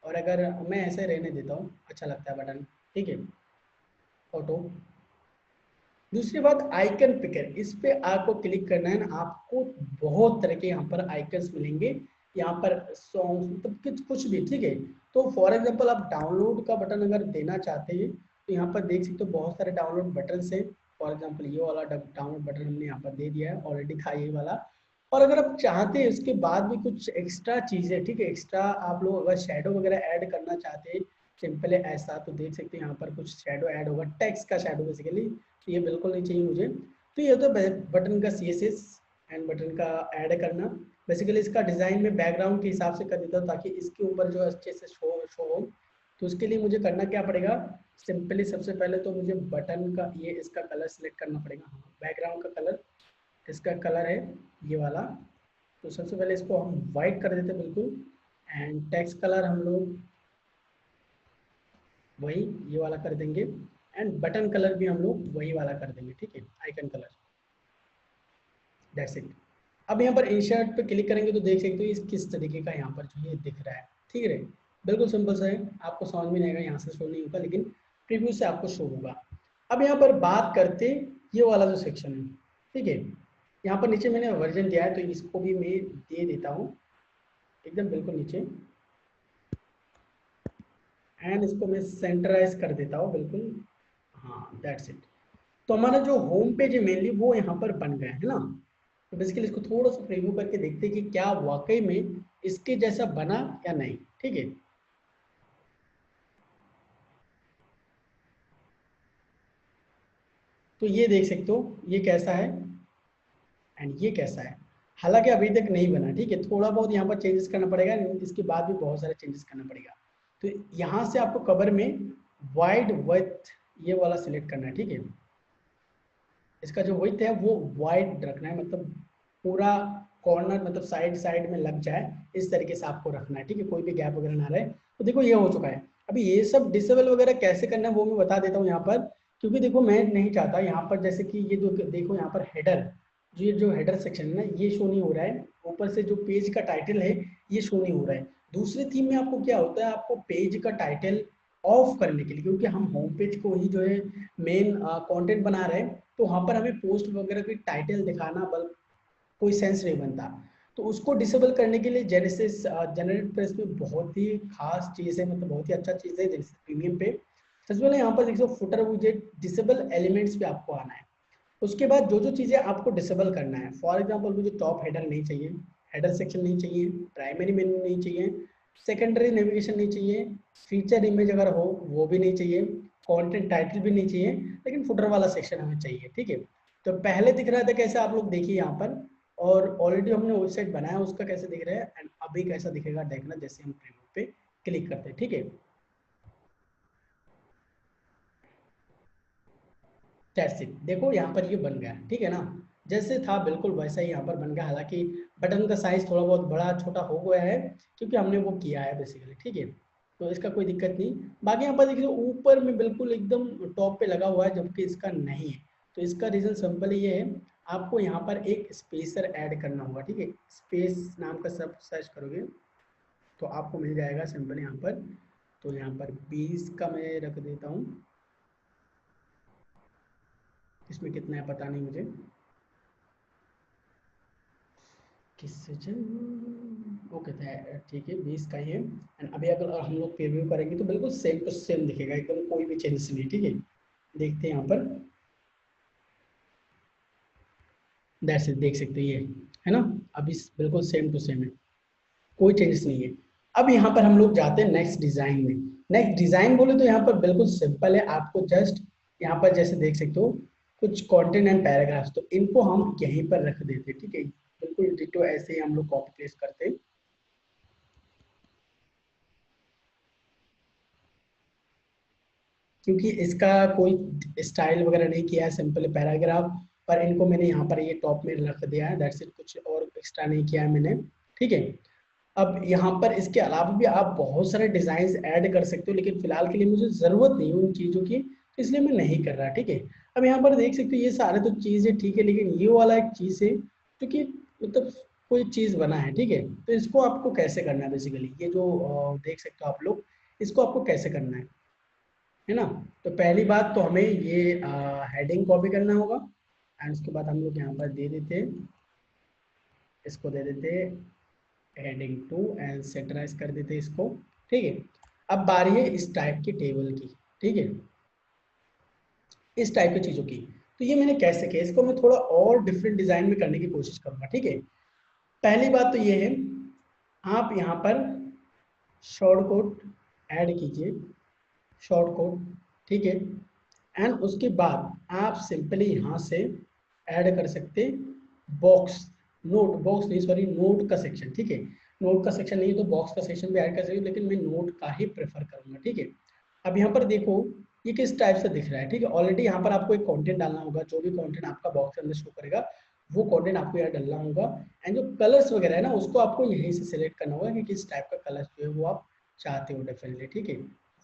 और अगर मैं ऐसे रहने देता हूँ, अच्छा लगता है बटन, ठीक है, ऑटो। दूसरी बात आइकन पिकर, इस पे आपको क्लिक करना है ना, आपको बहुत तरह के यहाँ पर आइकन्स मिलेंगे, यहाँ पर सॉन्ग मतलब कुछ भी, ठीक है। तो फॉर एग्जांपल आप डाउनलोड का बटन अगर देना चाहते हैं तो यहाँ पर देख सकते हो बहुत सारे डाउनलोड बटन है। फॉर एग्जांपल ये वाला डाउनलोड बटन हमने यहाँ पर दे दिया है, ऑलरेडी था ये वाला। और अगर आप चाहते हैं उसके बाद भी कुछ एक्स्ट्रा चीजें, ठीक है, एक्स्ट्रा आप लोग अगर शेडो वगैरह ऐड करना चाहते हैं सिंपल है ऐसा, तो देख सकते हैं यहाँ पर कुछ शेडो ऐड होगा, टेक्स्ट का शेडो बेसिकली, तो ये बिल्कुल नहीं चाहिए मुझे। तो ये तो बटन का CSS एंड बटन का ऐड करना। बेसिकली इसका डिज़ाइन में बैकग्राउंड के हिसाब से कर देता हूँ ताकि इसके ऊपर जो अच्छे से शो हो। तो उसके लिए मुझे करना क्या पड़ेगा, सिंपली सबसे पहले तो मुझे बटन का ये इसका कलर सेलेक्ट करना पड़ेगा। हाँ, बैकग्राउंड का कलर, इसका कलर है ये वाला, तो सबसे पहले इसको हम वाइट कर देते बिल्कुल। एंड टेक्स्ट कलर हम लोग वही ये वाला कर देंगे। एंड बटन कलर भी हम लोग वही वाला कर देंगे, ठीक है, आइकन कलर, दैट्स इट। अब यहाँ पर इंसर्ट पे क्लिक करेंगे तो देख सकते हो इस किस तरीके का यहाँ पर जो ये दिख रहा है, ठीक है। बिल्कुल सिंपल सा है, आपको समझ में नहीं आएगा, यहाँ से शो नहीं होगा, लेकिन प्रीव्यू से आपको शो होगा। अब यहाँ पर बात करते ये वाला जो सेक्शन है, ठीक है, यहाँ पर नीचे मैंने वर्जन दिया है तो इसको भी मैं दे देता हूँ एकदम बिल्कुल नीचे। एंड इसको मैं सेंटराइज कर देता हूँ बिल्कुल, हाँ दैट्स इट। तो हमारा जो होम पेज है मेनली वो यहाँ पर बन गया है ना। तो बेसिकली इसको थोड़ा सा प्रीव्यू करके देखते हैं कि क्या वाकई में इसके जैसा बना या नहीं, ठीक है। तो ये देख सकते हो ये कैसा है एंड ये कैसा है। हालांकि अभी तक नहीं बना, ठीक है, थोड़ा बहुत यहाँ पर चेंजेस करना पड़ेगा, इसके बाद भी बहुत सारे चेंजेस करना पड़ेगा। तो यहाँ से आपको कवर में वाइड विड्थ ये वाला सिलेक्ट करना है, ठीक है। इसका जो विड्थ है वो वाइड रखना है, मतलब पूरा कॉर्नर मतलब साइड साइड में लग जाए इस तरीके से आपको रखना है, ठीक है, कोई भी गैप वगैरह ना रहे। तो देखो ये हो चुका है। अभी ये सब डिसेबल वगैरह कैसे करना है वो मैं बता देता हूँ यहाँ पर, क्योंकि देखो मैं नहीं चाहता यहाँ पर जैसे कि ये जो देखो यहाँ पर हेडर, ये जो हेडर सेक्शन है ना ये शो नहीं हो रहा है, ऊपर से जो पेज का टाइटल है ये शो नहीं हो रहा है। दूसरी थीम में आपको क्या होता है, आपको पेज का टाइटल ऑफ करने के लिए, क्योंकि हम होम पेज को ही जो है मेन कंटेंट बना रहे हैं, तो वहाँ पर हमें पोस्ट वगैरह की टाइटल दिखाना बल कोई सेंस नहीं बनता। तो उसको डिसेबल करने के लिए जेनेसिस जनरेट प्रेस में बहुत ही खास चीज़ है, मतलब बहुत ही अच्छा चीज़ है जेनेसिस प्रीमियम पे। सबसे पहले यहाँ पर देखो फुटर विजेट डिसेबल एलिमेंट्स पे आपको आना है। उसके बाद जो जो चीज़ें आपको डिसेबल करना है, फॉर एग्जांपल मुझे टॉप हेडर नहीं चाहिए, हेडर सेक्शन नहीं चाहिए, प्राइमरी मेन्यू नहीं चाहिए, सेकेंडरी नेविगेशन नहीं चाहिए, फीचर इमेज अगर हो वो भी नहीं चाहिए, कंटेंट टाइटल भी नहीं चाहिए, लेकिन फुटर वाला सेक्शन हमें चाहिए, ठीक है। तो पहले दिख रहा था कैसे, आप लोग देखिए यहाँ पर, और ऑलरेडी हमने वेबसाइट बनाया उसका कैसे दिख रहा है एंड अभी कैसा दिखेगा देखना जैसे हम प्रीव्यू पे क्लिक करते हैं, ठीक है। दैट्स इट, देखो यहाँ पर ये बन गया, ठीक है ना, जैसे था बिल्कुल वैसा ही यहाँ पर बन गया। हालांकि बटन का साइज थोड़ा बहुत बड़ा छोटा हो गया है क्योंकि हमने वो किया है बेसिकली, ठीक है, तो इसका कोई दिक्कत नहीं। बाकी यहाँ पर देखिए ऊपर में बिल्कुल एकदम टॉप पे लगा हुआ है जबकि इसका नहीं है, तो इसका रीजन सिंपल ये है, आपको यहाँ पर एक स्पेसर ऐड करना होगा, ठीक है, स्पेस नाम का सब सर्च करोगे तो आपको मिल जाएगा सिंपल यहाँ पर। तो यहाँ पर 20 का मैं रख देता हूँ, इसमें कितना है पता नहीं मुझे, किस ओके ठीक है 20 का ही है। एंड अभी अगर हम लोग प्रीव्यू करेंगे तो बिल्कुल सेम टू सेम दिखेगा, एकदम कोई भी चेंज नहीं, ठीक है। देखते हैं यहाँ पर, दैट्स इट, देख सकते हैं ये है ना, अभी बिल्कुल सेम टू सेम है, कोई चेंजेस नहीं है। अब यहाँ पर हम लोग जाते हैं नेक्स्ट डिजाइन में। नेक्स्ट डिजाइन बोले तो यहाँ पर बिल्कुल सिंपल है, आपको जस्ट यहाँ पर जैसे देख सकते हो कुछ कंटेंट एंड पैराग्राफ्स, तो इनको हम यहीं पर रख देते हैं, ठीक है। बिल्कुल डिटो ऐसे ही हम लोग कॉपी पेस्ट करते हैं, क्योंकि इसका कोई स्टाइल वगैरह नहीं किया है, सिंपल पैराग्राफ, पर इनको मैंने यहाँ पर ये टॉप में रख दिया है, दैट्स इट, कुछ और एक्स्ट्रा नहीं किया है मैंने, ठीक है। अब यहाँ पर इसके अलावा भी आप बहुत सारे डिजाइन ऐड कर सकते हो, लेकिन फिलहाल के लिए मुझे जरूरत नहीं है उन चीजों की, तो इसलिए मैं नहीं कर रहा, ठीक है। अब यहाँ पर देख सकते हो ये सारे तो चीजें ठीक है, लेकिन ये वाला एक चीज है जो कि मतलब कोई चीज बना है, ठीक है। तो इसको आपको कैसे करना है, बेसिकली ये जो देख सकते हो आप लोग, इसको आपको कैसे करना है ना। तो पहली बात तो हमें ये हेडिंग कॉपी करना होगा, एंड उसके बाद हम लोग यहाँ पर दे देते, इसको दे देते हेडिंग टू एंड सेंटराइज कर देते इसको, ठीक है। अब बारी है इस टाइप की टेबल की, ठीक है, इस टाइप की चीजों की। तो ये मैंने कैसे किया, इसको मैं थोड़ा और डिफरेंट डिजाइन में करने की कोशिश करूंगा, ठीक है। पहली बात तो ये है, आप यहाँ पर शॉर्ट कोड ऐड कीजिए, शॉर्ट कोड, ठीक है। एंड उसके बाद आप सिंपली यहाँ से ऐड कर सकते बॉक्स, नोट बॉक्स नहीं, सॉरी नोट का सेक्शन, ठीक है। नोट का सेक्शन नहीं तो बॉक्स का सेक्शन भी ऐड कर सकते हो, लेकिन मैं नोट का ही प्रेफर करूंगा, ठीक है। अब यहाँ पर देखो ये किस टाइप से दिख रहा है, ठीक है। ऑलरेडी यहाँ पर आपको एक कंटेंट डालना होगा, जो भी कंटेंट आपका बॉक्स के अंदर शो करेगा वो कंटेंट आपको यहाँ डालना होगा। एंड जो कलर्स वगैरह है ना, उसको आपको यहीं से सिलेक्ट करना होगा कि किस टाइप का कलर जो है वो आप चाहते हो डेफिनेटली, ठीक है।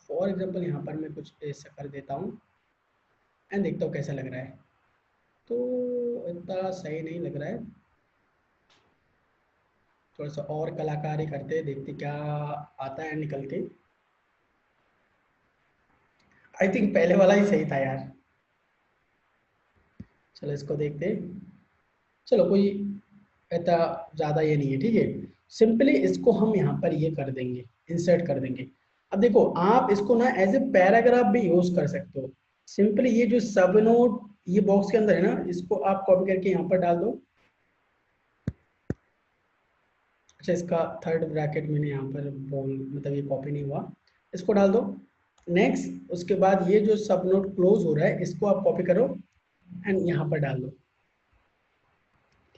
फॉर एग्जाम्पल यहाँ पर मैं कुछ ऐसा कर देता हूँ एंड देखता हूँ कैसा लग रहा है, तो इतना सही नहीं लग रहा है, थोड़ा सा और कलाकारी करते हैं, देखते क्या आता है निकल के। आई थिंक पहले वाला ही सही था यार, चलो इसको देखते हैं। चलो कोई इतना ज्यादा ये नहीं है, ठीक है। सिंपली इसको हम यहाँ पर ये कर देंगे, इंसर्ट कर देंगे। अब देखो आप इसको ना एज ए पैराग्राफ भी यूज कर सकते हो, सिंपली ये जो सब नोट ये बॉक्स के अंदर है ना, इसको आप कॉपी करके यहाँ पर डाल दो। अच्छा इसका थर्ड ब्रैकेट मैंने यहाँ पर बोल मतलब ये कॉपी नहीं हुआ, इसको डाल दो। नेक्स्ट उसके बाद ये जो सब नोट क्लोज हो रहा है इसको आप कॉपी करो एंड यहाँ पर डाल दो,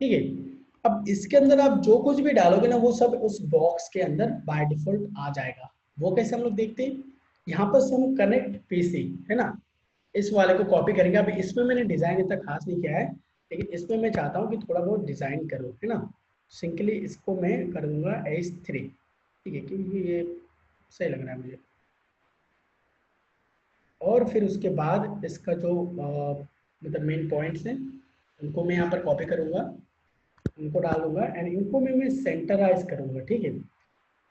ठीक है। अब इसके अंदर आप जो कुछ भी डालोगे ना वो सब उस बॉक्स के अंदर बाय डिफॉल्ट आ जाएगा। वो कैसे हम लोग देखते हैं, यहाँ पर से हम कनेक्ट पीसी है ना, इस वाले को कॉपी करेंगे। अभी इसमें मैंने डिजाइन इतना खास नहीं किया है, लेकिन इसमें मैं चाहता हूँ कि थोड़ा बहुत डिजाइन करो, है ना। सिंपली इसको मैं कर दूंगा H3, ठीक है, क्योंकि ये सही लग रहा है मुझे। और फिर उसके बाद इसका जो मतलब मेन पॉइंट्स हैं उनको मैं यहाँ पर कॉपी करूंगा, उनको डालूंगा एंड इनको मैं सेंटराइज करूंगा, ठीक है।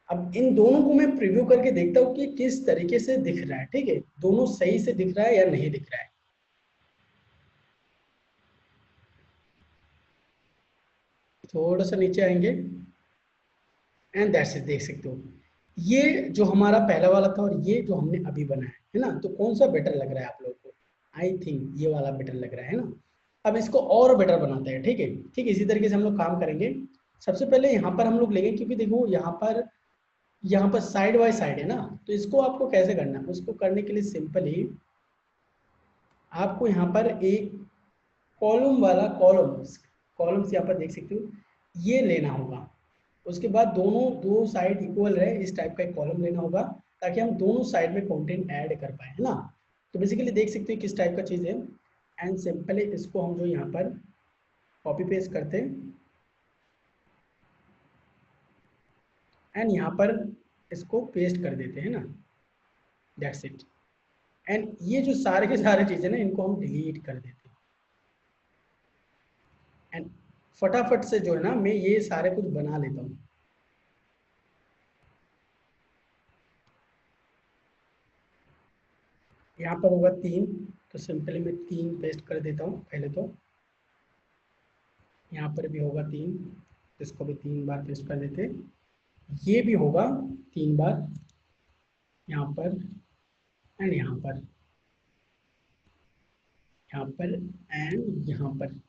अब इन दोनों को मैं प्रीव्यू करके देखता हूँ कि किस तरीके से दिख रहा है, ठीक है, दोनों सही से दिख रहा है या नहीं दिख रहा है। थोड़ा सा नीचे आएंगे एंड दैट्स इट, देख सकते हो ये जो हमारा पहला वाला था और ये जो हमने अभी बनाया है ना, तो कौन सा बेटर लग रहा है आप लोगों को। आई थिंक ये वाला बेटर लग रहा है ना। अब इसको और बेटर बनाते हैं, ठीक है। ठीक इसी तरीके से हम लोग काम करेंगे। सबसे पहले यहाँ पर हम लोग लेंगे, क्योंकि देखो यहाँ पर साइड बाय साइड है ना, तो इसको आपको कैसे करना है, उसको करने के लिए सिंपली आपको यहाँ पर एक कॉलम वाला कॉलम्स यहाँ पर देख सकते हो ये लेना होगा। उसके बाद दोनों दो साइड इक्वल रहे इस टाइप का एक कॉलम लेना होगा, ताकि हम दोनों साइड में कंटेंट ऐड कर पाए, है ना। तो बेसिकली देख सकते हैं किस टाइप का चीज़ है। एंड सिंपली इसको हम जो यहाँ पर कॉपी पेस्ट करते हैं एंड यहाँ पर इसको पेस्ट कर देते हैं ना, दैट्स इट। एंड ये जो सारे के सारे चीज़ें ना इनको हम डिलीट कर देते हैं एंड फटाफट से जो है ना मैं ये सारे कुछ बना लेता हूँ। यहाँ पर होगा 3, तो सिंपली मैं 3 पेस्ट कर देता हूँ पहले तो। यहाँ पर भी होगा 3, इसको भी 3 बार पेस्ट कर देते, ये भी होगा 3 बार यहाँ पर एंड यहाँ पर, यहाँ पर एंड यहाँ पर।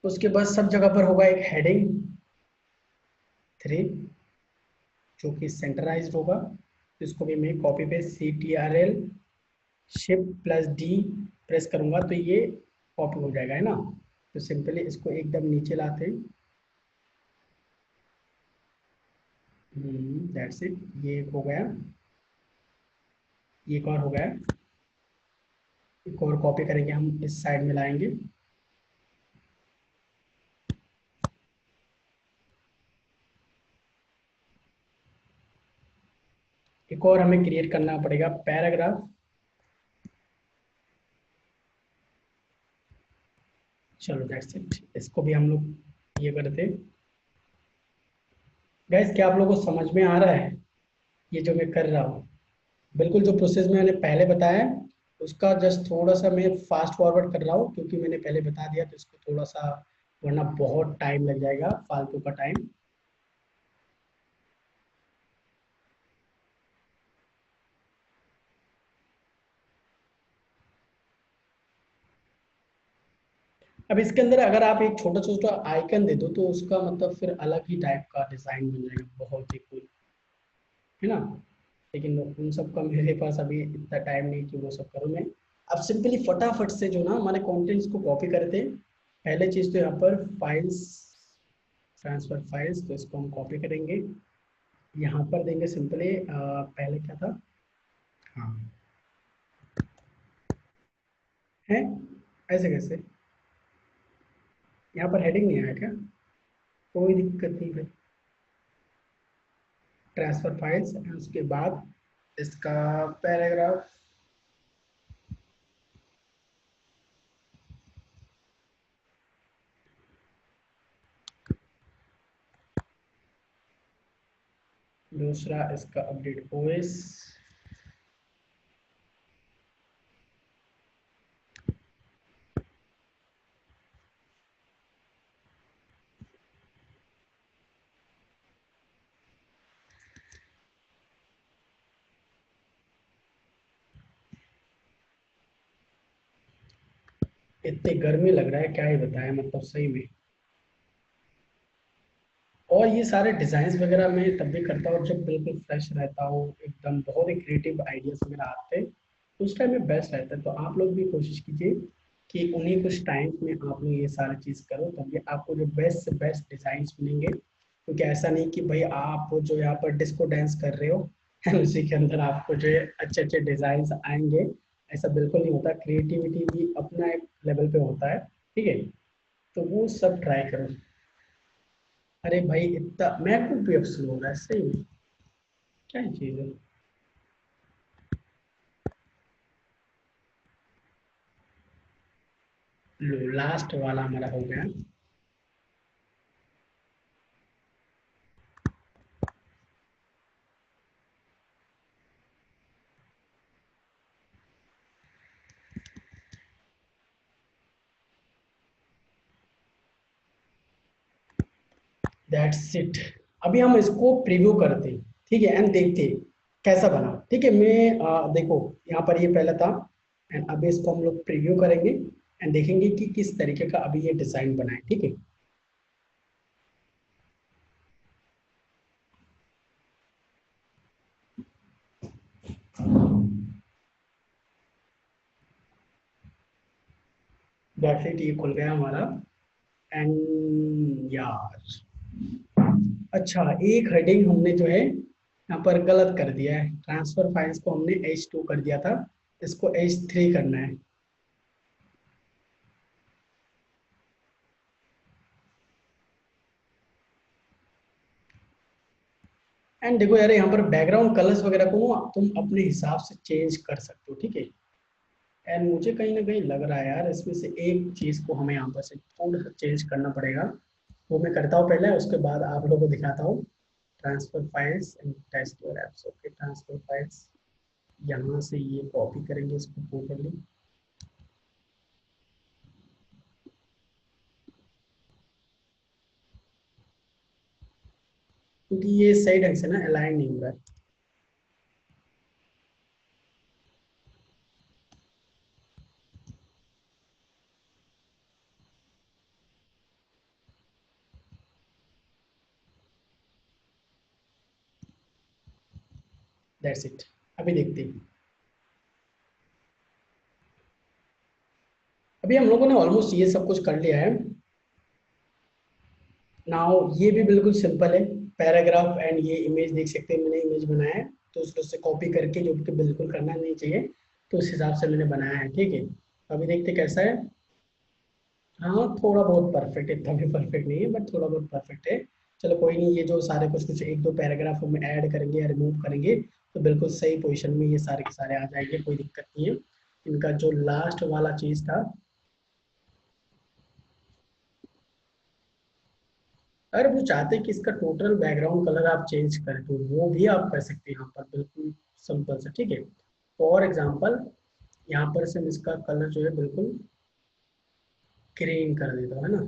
उसके बाद सब जगह पर होगा एक हेडिंग 3 जो कि सेंटराइज्ड होगा। इसको भी मैं कॉपी पे CTRL shift plus D press करूंगा तो ये कॉपी हो जाएगा, है ना। तो सिंपली इसको एकदम नीचे लाते हैं, दैट्स इट, ये एक हो गया, ये एक और हो गया, एक और कॉपी करेंगे हम इस साइड में लाएंगे। एक और हमें क्रिएट करना पड़ेगा पैराग्राफ। चलो दैट्स इट, इसको भी हम लोग ये करते। गाइस क्या आप लोगों को समझ में आ रहा है ये जो मैं कर रहा हूँ? बिल्कुल जो प्रोसेस मैंने पहले बताया उसका जस्ट थोड़ा सा मैं फास्ट फॉरवर्ड कर रहा हूँ, क्योंकि मैंने पहले बता दिया तो इसको थोड़ा सा, वरना बहुत टाइम लग जाएगा, फालतू का टाइम। अब इसके अंदर अगर आप एक छोटा छोटा आइकन दे दो तो उसका मतलब फिर अलग ही टाइप का डिजाइन बन जाएगा, बहुत ही कूल, है ना। लेकिन उन सब का मेरे पास अभी इतना टाइम नहीं कि वो सब करूँ मैं। अब सिंपली फटाफट से जो ना हमारे कंटेंट्स को कॉपी करते हैं। पहले चीज तो यहाँ पर फाइल्स, ट्रांसफर फाइल्स, तो इसको हम कॉपी करेंगे, यहाँ पर देंगे सिंपली, पहले क्या था, हाँ है, ऐसे कैसे, यहाँ पर हेडिंग नहीं आया क्या? कोई दिक्कत नहीं है, ट्रांसफर फाइल्स, उसके बाद इसका पैराग्राफ, दूसरा इसका अपडेट ओएस, इतनी गर्मी लग रहा है क्या ही बताएं, मतलब सही में। और ये सारे डिजाइन वगैरह मैं तब भी करता हूँ जब बिल्कुल फ्रेश रहता हूँ, एकदम बहुत ही क्रिएटिव आइडियाज वगैरह आते हैं, तो उस टाइम में बेस्ट रहता है। तो आप लोग भी कोशिश कीजिए कि उन्हीं कुछ टाइम में आप लोग ये सारी चीज़ करो, तभी आपको जो बेस्ट से बेस्ट डिजाइन मिलेंगे। क्योंकि ऐसा नहीं कि भाई आप जो यहाँ पर डिस्को डांस कर रहे हो उसी के अंदर आपको जो है अच्छे अच्छे डिजाइन आएंगे, ऐसा बिल्कुल नहीं होता। क्रिएटिविटी भी अपना एक लेवल पे होता है, ठीक है। तो वो सब ट्राई करो। अरे भाई इतना मैकबुक भी अब स्लो हो रहा है सही में, क्या चीज है। लो लास्ट वाला हमारा हो गया। That's it. अभी हम इसको प्रीव्यू करते हैं, ठीक है, एंड देखते हैं कैसा बना, ठीक है। मैं देखो यहाँ पर ये पहला था, एंड अभी इसको हम लोग प्रीव्यू करेंगे एंड देखेंगे कि किस तरीके का अभी ये डिजाइन बना है, ठीक है। दैट्स इट, ये खुल गया हमारा। एंड यार, अच्छा एक हेडिंग हमने जो है यहाँ पर गलत कर दिया है, ट्रांसफर फाइल्स को हमने H2 कर दिया था, इसको H3 करना है। एंड देखो यार यहाँ पर बैकग्राउंड कलर्स वगैरह को ना तुम अपने हिसाब से चेंज कर सकते हो, ठीक है। एंड मुझे कहीं ना कहीं लग रहा है यार इसमें से एक चीज को हमें यहाँ पर से थोड़ा सा चेंज करना पड़ेगा। वो मैं करता हूँ पहले, उसके बाद आप लोगों को दिखाता हूँ। Transfer files and test your apps, okay, transfer files, यहाँ से ये कॉपी करेंगे इसको प्रॉपरली। क्योंकि ये सही ढंग से ना अलाइन नहीं हो रहा है। That's it. अभी देखते हैं। अभी हम लोगों ने ऑलमोस्ट ये सब कुछ कर लिया है। नाउ ये भी बिल्कुल सिंपल है, पैराग्राफ एंड ये इमेज देख सकते हैं, मैंने इमेज बनाया है तो उससे कॉपी करके, जो कि बिल्कुल करना नहीं चाहिए, तो उस हिसाब से मैंने बनाया है। ठीक है, अभी देखते कैसा है। हाँ थोड़ा बहुत परफेक्ट है, इतना भी परफेक्ट नहीं है बट थोड़ा बहुत परफेक्ट है। चलो कोई नहीं, ये जो सारे कुछ कुछ एक दो पैराग्राफ हम ऐड करेंगे या रिमूव करेंगे तो बिल्कुल सही पोजीशन में ये सारे के सारे आ जाएंगे, कोई दिक्कत नहीं है। इनका जो लास्ट वाला चीज था, अगर वो चाहते हैं कि इसका टोटल बैकग्राउंड कलर आप चेंज करें तो वो भी आप कर सकते हैं यहाँ पर, बिल्कुल सिंपल से। ठीक है, फॉर एग्जाम्पल यहाँ पर से हम इसका कलर जो है बिल्कुल ग्रीन कर देता हूँ, है ना।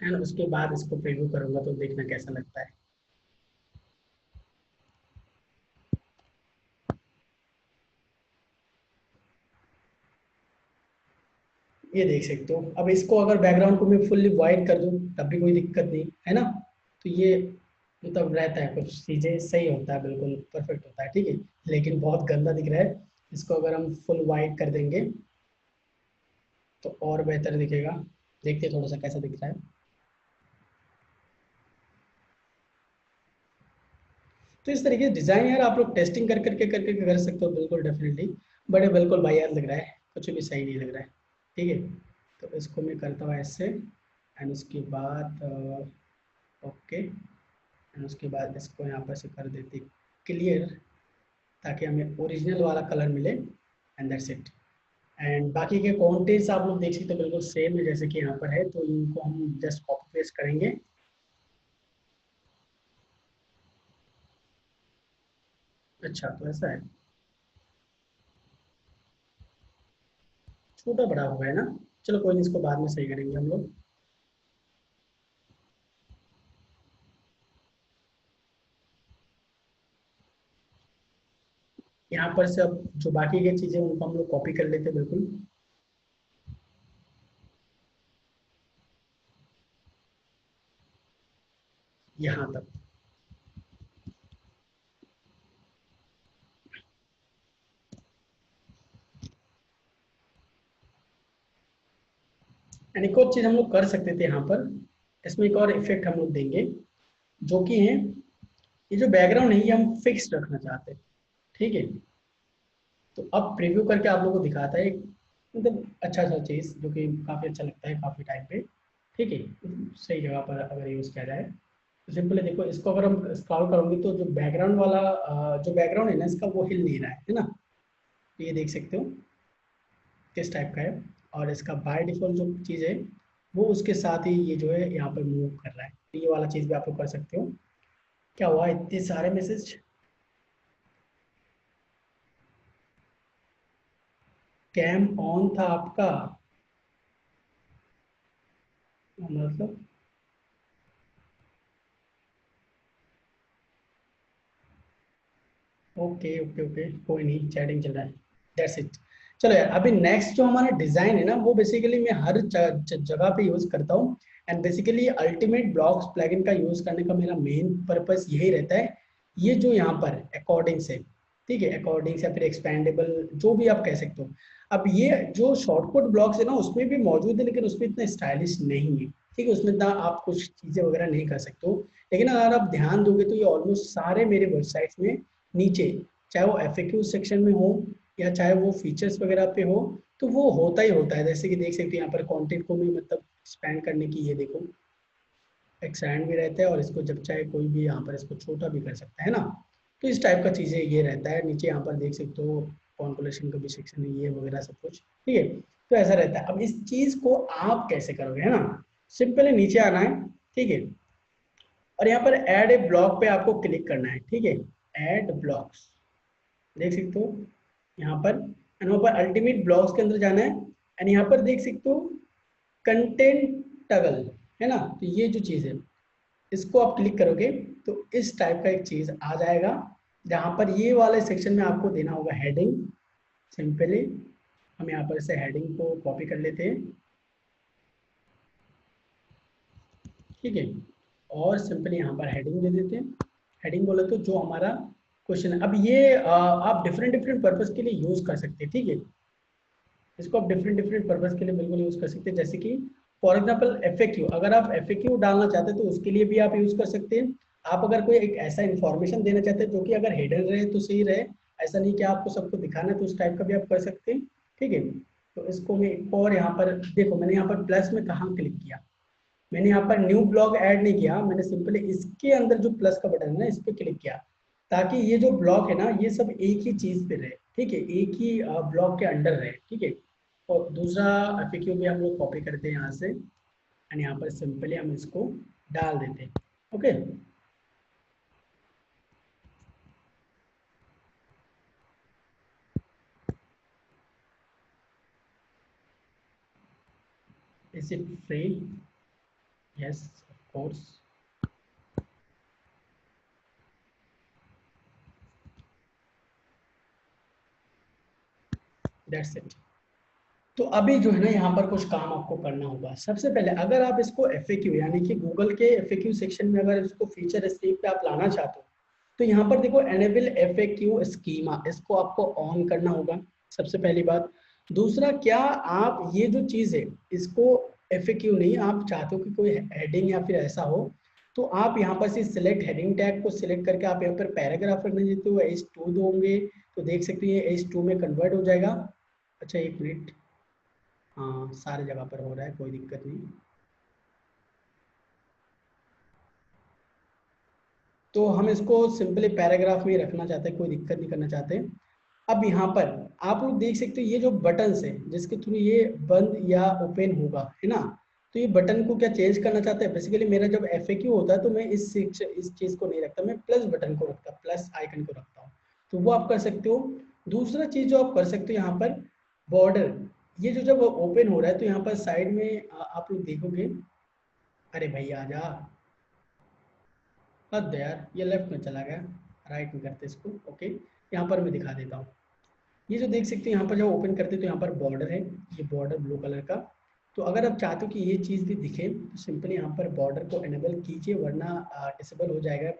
एंड उसके बाद इसको प्रीव्यू करूंगा तो देखना कैसा लगता है। ये देख सकते हो। अब इसको अगर बैकग्राउंड को मैं फुल्ली वाइट कर दूं तब भी कोई दिक्कत नहीं है ना। तो ये मतलब रहता है, कुछ चीजें सही होता है, बिल्कुल परफेक्ट होता है। ठीक है, लेकिन बहुत गंदा दिख रहा है, इसको अगर हम फुल वाइट कर देंगे तो और बेहतर दिखेगा। देखते हैं थोड़ा सा कैसा दिख रहा है। तो इस तरीके से डिजाइन यार आप लोग टेस्टिंग कर करके कर सकते हो, बिल्कुल डेफिनेटली। बट ये बिल्कुल वाहियात लग रहा है, कुछ भी सही नहीं लग रहा है। ठीक है, तो इसको मैं करता हूँ ऐसे, एंड उसके बाद ओके, एंड उसके बाद इसको यहाँ पर से कर देते क्लियर, ताकि हमें ओरिजिनल वाला कलर मिले, एंड दैट्स इट। एंड बाकी के कॉन्टेंट्स आप लोग देख सकते हो बिल्कुल सेम है जैसे कि यहाँ पर है, तो इनको हम जस्ट कॉपी पेस्ट करेंगे। अच्छा तो ऐसा है, छोटा बड़ा हो गया ना। चलो कोई नहीं, इसको बाद में सही करेंगे हम लोग। यहाँ पर से अब जो बाकी की चीजें उनको हम लोग कॉपी कर लेते हैं बिल्कुल, यहाँ तक। एंड एक और चीज हम लोग कर सकते थे यहाँ पर, इसमें एक और इफेक्ट हम लोग देंगे, जो कि है ये जो बैकग्राउंड है ये हम फिक्स रखना चाहते हैं। ठीक है, तो अब प्रीव्यू करके आप लोगों को दिखाता है एक मतलब अच्छा सा चीज जो कि काफी अच्छा लगता है काफी टाइम पे। ठीक है, सही जगह पर अगर यूज किया जाए तो सिंपल है। देखो इसको अगर हम स्क्रॉल करोगे तो जो बैकग्राउंड वाला जो बैकग्राउंड है ना इसका, वो हिल नहीं रहा है ना। तो ये देख सकते हो किस टाइप का है। और इसका बाय डिफॉल्ट जो चीज़ है वो उसके साथ ही ये जो है यहाँ पर मूव कर रहा है, तो ये वाला चीज़ भी आप लोग कर सकते हो। क्या हुआ इतने सारे मैसेज, कैम ऑन था आपका मतलब। ओके ओके ओके, कोई नहीं, चैटिंग चल रहा है, दैट्स इट। चलो यार, अभी नेक्स्ट जो हमारा डिजाइन है ना वो बेसिकली मैं हर जगह पे यूज करता हूँ। And basically ultimate blocks plugin का यूज करने का मेरा मेन पर्पस यही रहता है। ये जो यहाँ पर अकॉर्डिंग से, ठीक है, अकॉर्डिंग या फिर एक्सपेंडेबल जो भी आप कह सकते हो। अब ये जो शॉर्टकट ब्लॉक्स है ना उसमें भी मौजूद है, लेकिन उसमें इतना स्टाइलिश नहीं है। ठीक है, उसमें इतना आप कुछ चीजें वगैरह नहीं कर सकते हो। लेकिन अगर आप ध्यान दोगे तो ये ऑलमोस्ट सारे मेरे वेबसाइट्स में नीचे, चाहे वो एफएक्यू सेक्शन में हो या चाहे वो फीचर्स वगैरह पे हो, तो वो होता ही होता है। जैसे कि देख सकते हैं यहाँ पर कंटेंट को भी मतलब एक्सपैंड करने की, ये देखो एक्सपैंड भी रहता है, और इसको जब चाहे कोई भी यहाँ पर इसको छोटा भी कर सकता है ना। तो इस टाइप का चीज़ें ये रहता है। नीचे यहाँ पर देख सकते हो कॉन्कुलेशन का भी सेक्शन है, ये वगैरह सब कुछ। ठीक है, तो ऐसा रहता है। अब इस चीज़ को आप कैसे करोगे, है ना। सिंपली नीचे आना है, ठीक है, और यहाँ पर ऐड ए ब्लॉक पे आपको क्लिक करना है। ठीक है, ऐड ब्लॉक्स देख सकते हो यहाँ पर, एंड वहाँ पर अल्टीमेट ब्लॉग्स के अंदर जाना है। एंड यहाँ पर देख सकते हो कंटेंट टगल, है ना। तो ये जो चीज़ है इसको आप क्लिक करोगे तो इस टाइप का एक चीज आ जाएगा, जहां पर ये वाले सेक्शन में आपको देना होगा हेडिंग। सिंपली हम यहाँ पर से हेडिंग को कॉपी कर लेते हैं, ठीक है, और सिंपली यहाँ पर हेडिंग दे देते हैं। हेडिंग बोले तो जो हमारा क्वेश्चन है। अब ये आप डिफरेंट डिफरेंट पर्पस के लिए यूज कर सकते हैं, ठीक है, इसको आप डिफरेंट डिफरेंट पर्पस के लिए बिल्कुल यूज कर सकते हैं। जैसे कि फॉर एग्जांपल एफएक्यू, अगर आप एफएक्यू डालना चाहते हैं तो उसके लिए भी आप यूज कर सकते हैं। आप अगर कोई एक ऐसा इन्फॉर्मेशन देना चाहते हैं जो कि अगर हेडर रहे तो सही रहे, ऐसा नहीं कि आपको सबको दिखाना है, तो उस टाइप का भी आप कर सकते हैं, ठीक है। तो इसको मैं एक और यहाँ पर देखो, मैंने यहाँ पर प्लस में कहाँ क्लिक किया, मैंने यहाँ पर न्यू ब्लॉग ऐड नहीं किया, मैंने सिंपली इसके अंदर जो प्लस का बटन है ना इस पर क्लिक किया, ताकि ये जो ब्लॉक है ना ये सब एक ही चीज पे रहे, ठीक है, एक ही ब्लॉक के अंडर रहे, ठीक है। और दूसरा एफएक्यू भी हम लोग कॉपी करते हैं यहाँ से, एंड यहाँ पर सिंपली हम इसको डाल देते हैं, okay. Is it free? Yes, of course. That's it. तो अभी जो है ना यहाँ पर कुछ काम आपको करना होगा। सबसे पहले अगर आप इसको एफएक्यू यानी कि गूगल के एफएक्यू सेक्शन में अगर इसको फीचर स्टेप पे आप लाना चाहते हो, तो यहाँ पर देखो एनेबल एफएक्यू स्कीमा, इसको आपको ऑन करना होगा, सबसे पहली बात। दूसरा, क्या आप ये जो चीज है इसको एफएक्यू नहीं, आप चाहते हो कि कोई हेडिंग या फिर ऐसा हो, तो आप यहाँ पर से सिलेक्ट हेडिंग टैग को सिलेक्ट करके आप यहाँ पर पैराग्राफ रखने देते हो, H2 दोगे तो देख सकते हैं H2 में कन्वर्ट हो जाएगा। अच्छा एक मिनट, हाँ सारे जगह पर हो रहा है, कोई दिक्कत नहीं। तो हम इसको सिंपली पैराग्राफ में ही रखना चाहते हैं, कोई दिक्कत नहीं करना चाहते। अब यहाँ पर आप लोग देख सकते हो ये जो बटन है जिसके थ्रू ये बंद या ओपन होगा, है ना, तो ये बटन को क्या चेंज करना चाहते हैं। बेसिकली मेरा जब एफएक्यू होता है तो मैं इस चीज को नहीं रखता, मैं प्लस बटन को रखता, प्लस आइकन को रखता हूँ, तो वो आप कर सकते हो। दूसरा चीज जो आप कर सकते हो यहाँ पर बॉर्डर, ये जो जब ओपन हो रहा है तो यहाँ पर साइड में आप लोग देखोगे, अरे भाई आजा, हद है यार, ये लेफ्ट में चला गया, राइट में करते इसको, ओके। यहाँ पर मैं दिखा देता हूँ, ये जो देख सकते हैं यहाँ पर जब ओपन करते हैं तो यहाँ पर बॉर्डर है, ये बॉर्डर ब्लू कलर का। तो अगर आप चाहते हो कि ये चीज़ भी दिखे तो सिंपली यहाँ पर बॉर्डर को एनेबल कीजिए, वरना डिसेबल हो जाएगा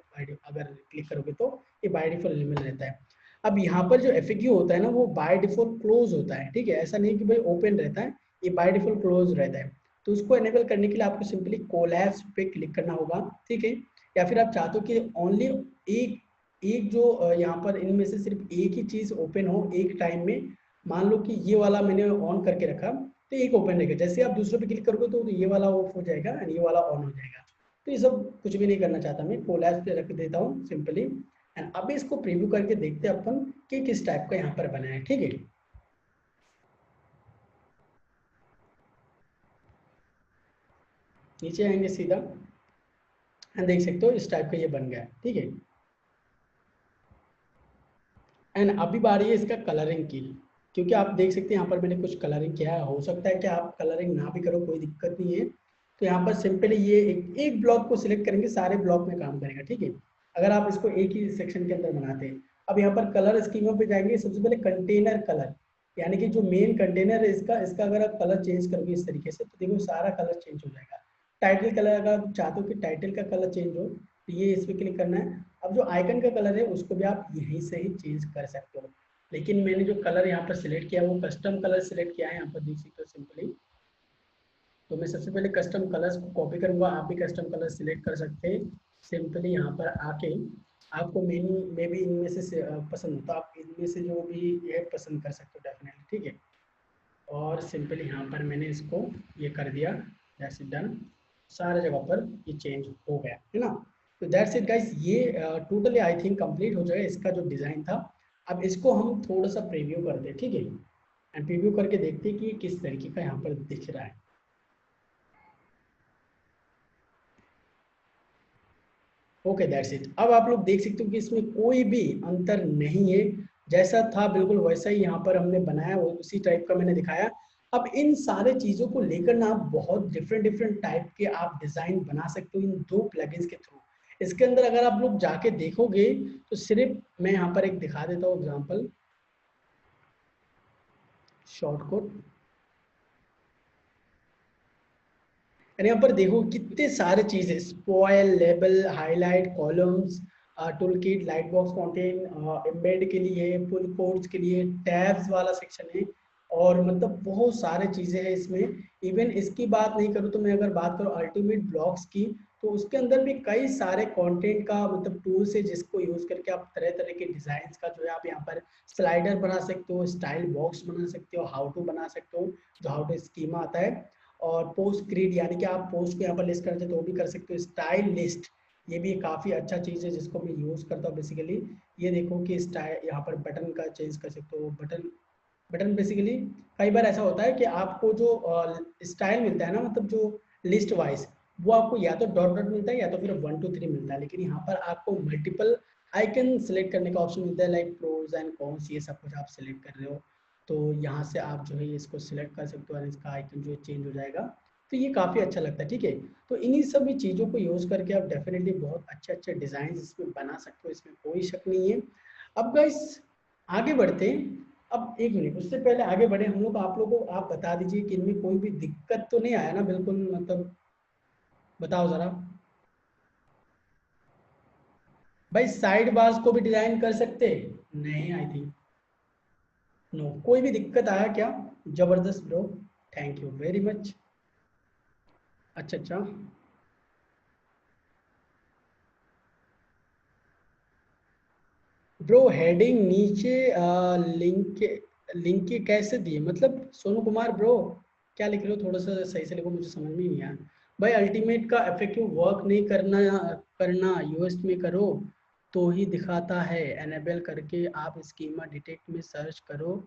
अगर क्लिक करोगे तो, ये बाय डिफॉल्ट एनेबल रहता है। अब यहाँ पर जो एफएक्यू होता है ना वो बाय डिफॉल्ट क्लोज होता है, ठीक है, ऐसा नहीं कि भाई ओपन रहता है, ये बाय डिफॉल्ट क्लोज रहता है। तो उसको एनेबल करने के लिए आपको सिंपली कोलैप्स पे क्लिक करना होगा, ठीक है। या फिर आप चाहते हो कि ओनली एक एक जो यहाँ पर इनमें से सिर्फ एक ही चीज ओपन हो एक टाइम में, मान लो कि ये वाला मैंने ऑन करके रखा तो एक ओपन रहेगा, जैसे आप दूसरे पे क्लिक करोगे तो ये वाला ऑफ हो जाएगा एंड ये वाला ऑन हो जाएगा। तो ये सब कुछ भी नहीं करना चाहता, मैं कोलैप्स पे रख देता हूँ सिंपली। एंड अब इसको प्रीव्यू करके देखते हैं अपन कि किस टाइप का यहाँ पर बना है, ठीक है। नीचे आएंगे सीधा एंड देख सकते हो इस टाइप का ये बन गया है, ठीक है। एंड अभी बारी है इसका कलरिंग की, क्योंकि आप देख सकते हैं यहाँ पर मैंने कुछ कलरिंग किया है, हो सकता है कि आप कलरिंग ना भी करो, कोई दिक्कत नहीं है। तो यहाँ पर सिंपली ये एक ब्लॉक को सिलेक्ट करेंगे, सारे ब्लॉक में काम करेगा, ठीक है, अगर आप इसको एक ही सेक्शन के अंदर बनाते हैं। अब यहाँ पर कलर स्कीमों पे जाएंगे, सबसे पहले कंटेनर कलर, यानी कि जो मेन कंटेनर है इसका इसका अगर आप कलर चेंज करोगे इस तरीके से तो देखो सारा कलर चेंज हो जाएगा। टाइटल कलर अगर आप चाहते हो कि टाइटल का कलर चेंज हो तो ये इस पर क्लिक करना है। अब जो आइकन का कलर है उसको भी आप यहीं से ही चेंज कर सकते हो, लेकिन मैंने जो कलर यहाँ पर सिलेक्ट किया वो कस्टम कलर सिलेक्ट किया है, यहाँ पर देख सकते हो सिंपली। तो मैं सबसे पहले कस्टम कलर्स को कॉपी करूंगा, आप भी कस्टम कलर सिलेक्ट कर सकते हैं सिंपली यहाँ पर आके। आपको मेनू में भी इनमें से पसंद हो तो आप इनमें से जो भी ये पसंद कर सकते हो डेफिनेटली, ठीक है। और सिंपली यहाँ पर मैंने इसको ये कर दिया, दैट्स इट डन, सारे जगह पर ये चेंज हो गया है ना। तो दैट्स इट गाइस, ये टोटली आई थिंक कंप्लीट हो जाएगा इसका जो डिज़ाइन था। अब इसको हम थोड़ा सा प्रीव्यू करते हैं, ठीक है, एंड प्रीव्यू करके देखते हैं कि किस तरीके का यहाँ पर दिख रहा है। Okay that's it. अब आप लोग देख सकते हो कि इसमें कोई भी अंतर नहीं है, जैसा था बिल्कुल वैसा ही यहाँ पर हमने बनाया, वो उसी टाइप का मैंने दिखाया। अब इन सारे चीजों को लेकर ना आप बहुत डिफरेंट टाइप के आप डिजाइन बना सकते हो इन 2 प्लगइन्स के थ्रू। इसके अंदर अगर आप लोग जाके देखोगे तो सिर्फ मैं यहाँ पर एक दिखा देता हूँ एग्जांपल, शॉर्टकट। यहाँ पर देखो कितने सारे चीजें, spoil, label, highlight, columns, tool kit, light box, content, embed के लिए, फुल कोड्स के लिए, टैब्स वाला सेक्शन है, और मतलब बहुत सारे चीजें हैं इसमें। इवन इसकी बात नहीं करूँ तो मैं अगर बात करूँ अल्टीमेट ब्लॉक्स की, तो उसके अंदर भी कई सारे कंटेंट का मतलब टूल्स है जिसको यूज करके आप तरह तरह के डिजाइन का जो है आप यहाँ पर स्लाइडर बना सकते हो, स्टाइल बॉक्स बना सकते हो, हाउ टू बना सकते हो, जो हाउ टू स्कीमा आता है, और पोस्ट ग्रिड यानी कि आप पोस्ट को यहाँ पर लिस्ट करते हो तो वो भी कर सकते हो। स्टाइल लिस्ट, ये भी काफ़ी अच्छा चीज़ है जिसको मैं यूज़ करता हूँ बेसिकली। ये देखो कि स्टाइल यहाँ पर बटन का चेंज कर सकते हो, बटन बटन बेसिकली कई बार ऐसा होता है कि आपको जो स्टाइल मिलता है ना, मतलब जो लिस्ट वाइज, वो आपको या तो डॉट डॉट मिलता है या तो फिर 1 2 3 मिलता है, लेकिन यहाँ पर आपको मल्टीपल आइकन सेलेक्ट करने का ऑप्शन मिलता है, लाइक प्रोज एंड कॉन्स, ये सब कुछ आप सेलेक्ट कर रहे हो तो यहाँ से आप जो है इसको सिलेक्ट कर सकते हो और इसका आइकन जो है चेंज हो जाएगा। तो ये काफ़ी अच्छा लगता है, ठीक है। तो इन्हीं सभी चीज़ों को यूज़ करके आप डेफिनेटली बहुत अच्छे अच्छे डिज़ाइन इसमें बना सकते हो, इसमें कोई शक नहीं है। अब गाइस आगे बढ़ते हैं। अब एक मिनट, उससे पहले आगे बढ़े हम लोग, आप लोगों को आप बता दीजिए कि इनमें कोई भी दिक्कत तो नहीं आया ना, बिल्कुल मतलब बताओ ज़रा। भाई साइड बार्स को भी डिज़ाइन कर सकते नहीं, आई थिंक नो। कोई भी दिक्कत आया क्या? जबरदस्त bro, thank you very much. अच्छा अच्छा, ब्रो हेडिंग नीचे लिंक लिंक के कैसे दिए, मतलब सोनू कुमार ब्रो क्या लिख रहे हो, थोड़ा सा सही से लिखो, मुझे समझ में नहीं आया। भाई अल्टीमेट का इफेक्टिव वर्क नहीं करना, करना यूएस में करो तो ही दिखाता है, एनेबल करके आप स्कीमा डिटेक्ट में सर्च करो,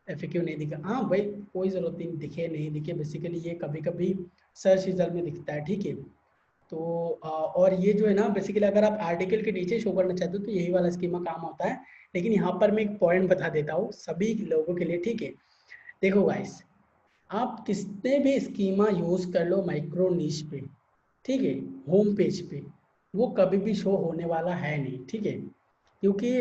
इफेक्टिव नहीं दिखा। हाँ भाई कोई ज़रूरत नहीं, दिखे नहीं दिखे, बेसिकली ये कभी कभी सर्च रिजल्ट में दिखता है, ठीक है। तो और ये जो है ना बेसिकली अगर आप आर्टिकल के नीचे शो करना चाहते हो तो यही वाला स्कीमा काम होता है। लेकिन यहाँ पर मैं एक पॉइंट बता देता हूँ सभी लोगों के लिए, ठीक है। देखो गाइस, आप कितने भी स्कीमा यूज कर लो माइक्रो नीश पे, ठीक है, होम पेज पे, वो कभी भी शो होने वाला है नहीं, ठीक है। क्योंकि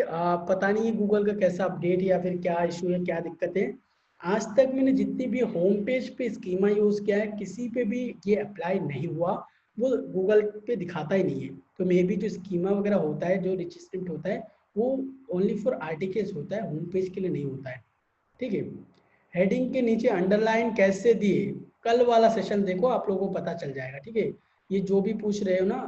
पता नहीं गूगल का कैसा अपडेट या फिर क्या इशू है, क्या दिक्कत है। आज तक मैंने जितनी भी होम पेज पे स्कीमा यूज किया है किसी पे भी ये अप्लाई नहीं हुआ, वो गूगल पे दिखाता ही नहीं है। तो मे बी जो स्कीमा वगैरह होता है, जो रिच स्क्रिप्ट होता है, वो ओनली फॉर आर्टिकल्स होता है, होम पेज के लिए नहीं होता है, ठीक है। हेडिंग के नीचे अंडरलाइन कैसे दिए, कल वाला सेशन देखो, आप लोगों को पता चल जाएगा, ठीक है। ये जो भी पूछ रहे हो ना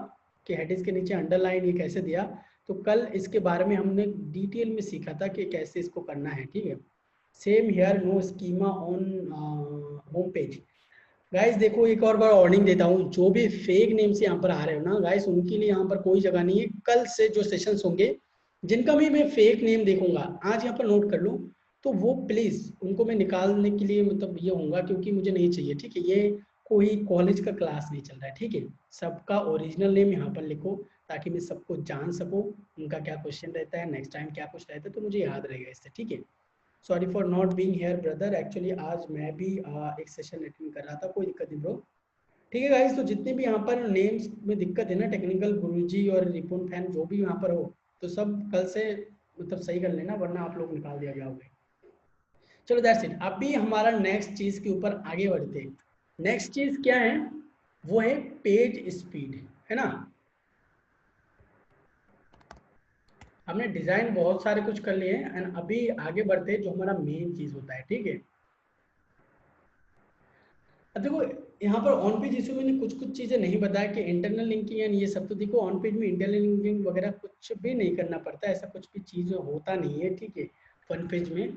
कि हेडिंग्स के नीचे अंडरलाइन ये कैसे दिया, तो कल इसके बारे में हमने डिटेल में सीखा था कि कैसे इसको करना है, ठीक है। Same here, no schema on home page. Guys देखो एक और बार वार्निंग देता हूँ, जो भी फेक नेम से यहाँ पर आ रहे हो ना गाइस, उनके लिए यहाँ पर कोई जगह नहीं है। कल से जो सेशंस होंगे जिनका भी मैं फेक नेम देखूंगा, आज यहाँ पर नोट कर लो, तो वो प्लीज उनको मैं निकालने के लिए मतलब ये होऊंगा, क्योंकि मुझे नहीं चाहिए, ठीक है। ये कोई कॉलेज का क्लास नहीं चल रहा है, ठीक है। सबका ओरिजिनल नेम यहाँ पर लिखो ताकि मैं सबको जान सकूँ, उनका क्या क्वेश्चन रहता है, नेक्स्ट टाइम क्या कुछ रहता है, तो मुझे याद रहेगा इससे, ठीक है। Sorry for not being here brother, actually आज मैं भी एक सेशन अटेंड कर रहा था, कोई दिक्कत नहीं ब्रो, ठीक है गाइस। तो जितने भी यहाँ पर नेम्स में दिक्कत है ना, टेक्निकल गुरुजी और रिपुन फैन जो भी यहाँ पर हो, तो सब कल से मतलब सही कर लेना, वरना आप लोग निकाल दिया जाओगे। चलो दैट्स इट, अभी हमारा नेक्स्ट चीज के ऊपर आगे बढ़ते हैं। नेक्स्ट चीज क्या है, वो है पेज स्पीड, है ना। हमने डिजाइन बहुत सारे कुछ कर लिए हैं एंड अभी आगे बढ़ते हैं जो हमारा मेन चीज होता है, ठीक है। अब देखो यहाँ पर ऑन पेज इशू मैंने कुछ कुछ चीजें नहीं बताया कि इंटरनल लिंकिंग एंड ये सब, तो देखो ऑन पेज में इंटरनल लिंकिंग वगैरह कुछ भी नहीं करना पड़ता, ऐसा कुछ भी चीज होता नहीं है, ठीक है, वन पेज में।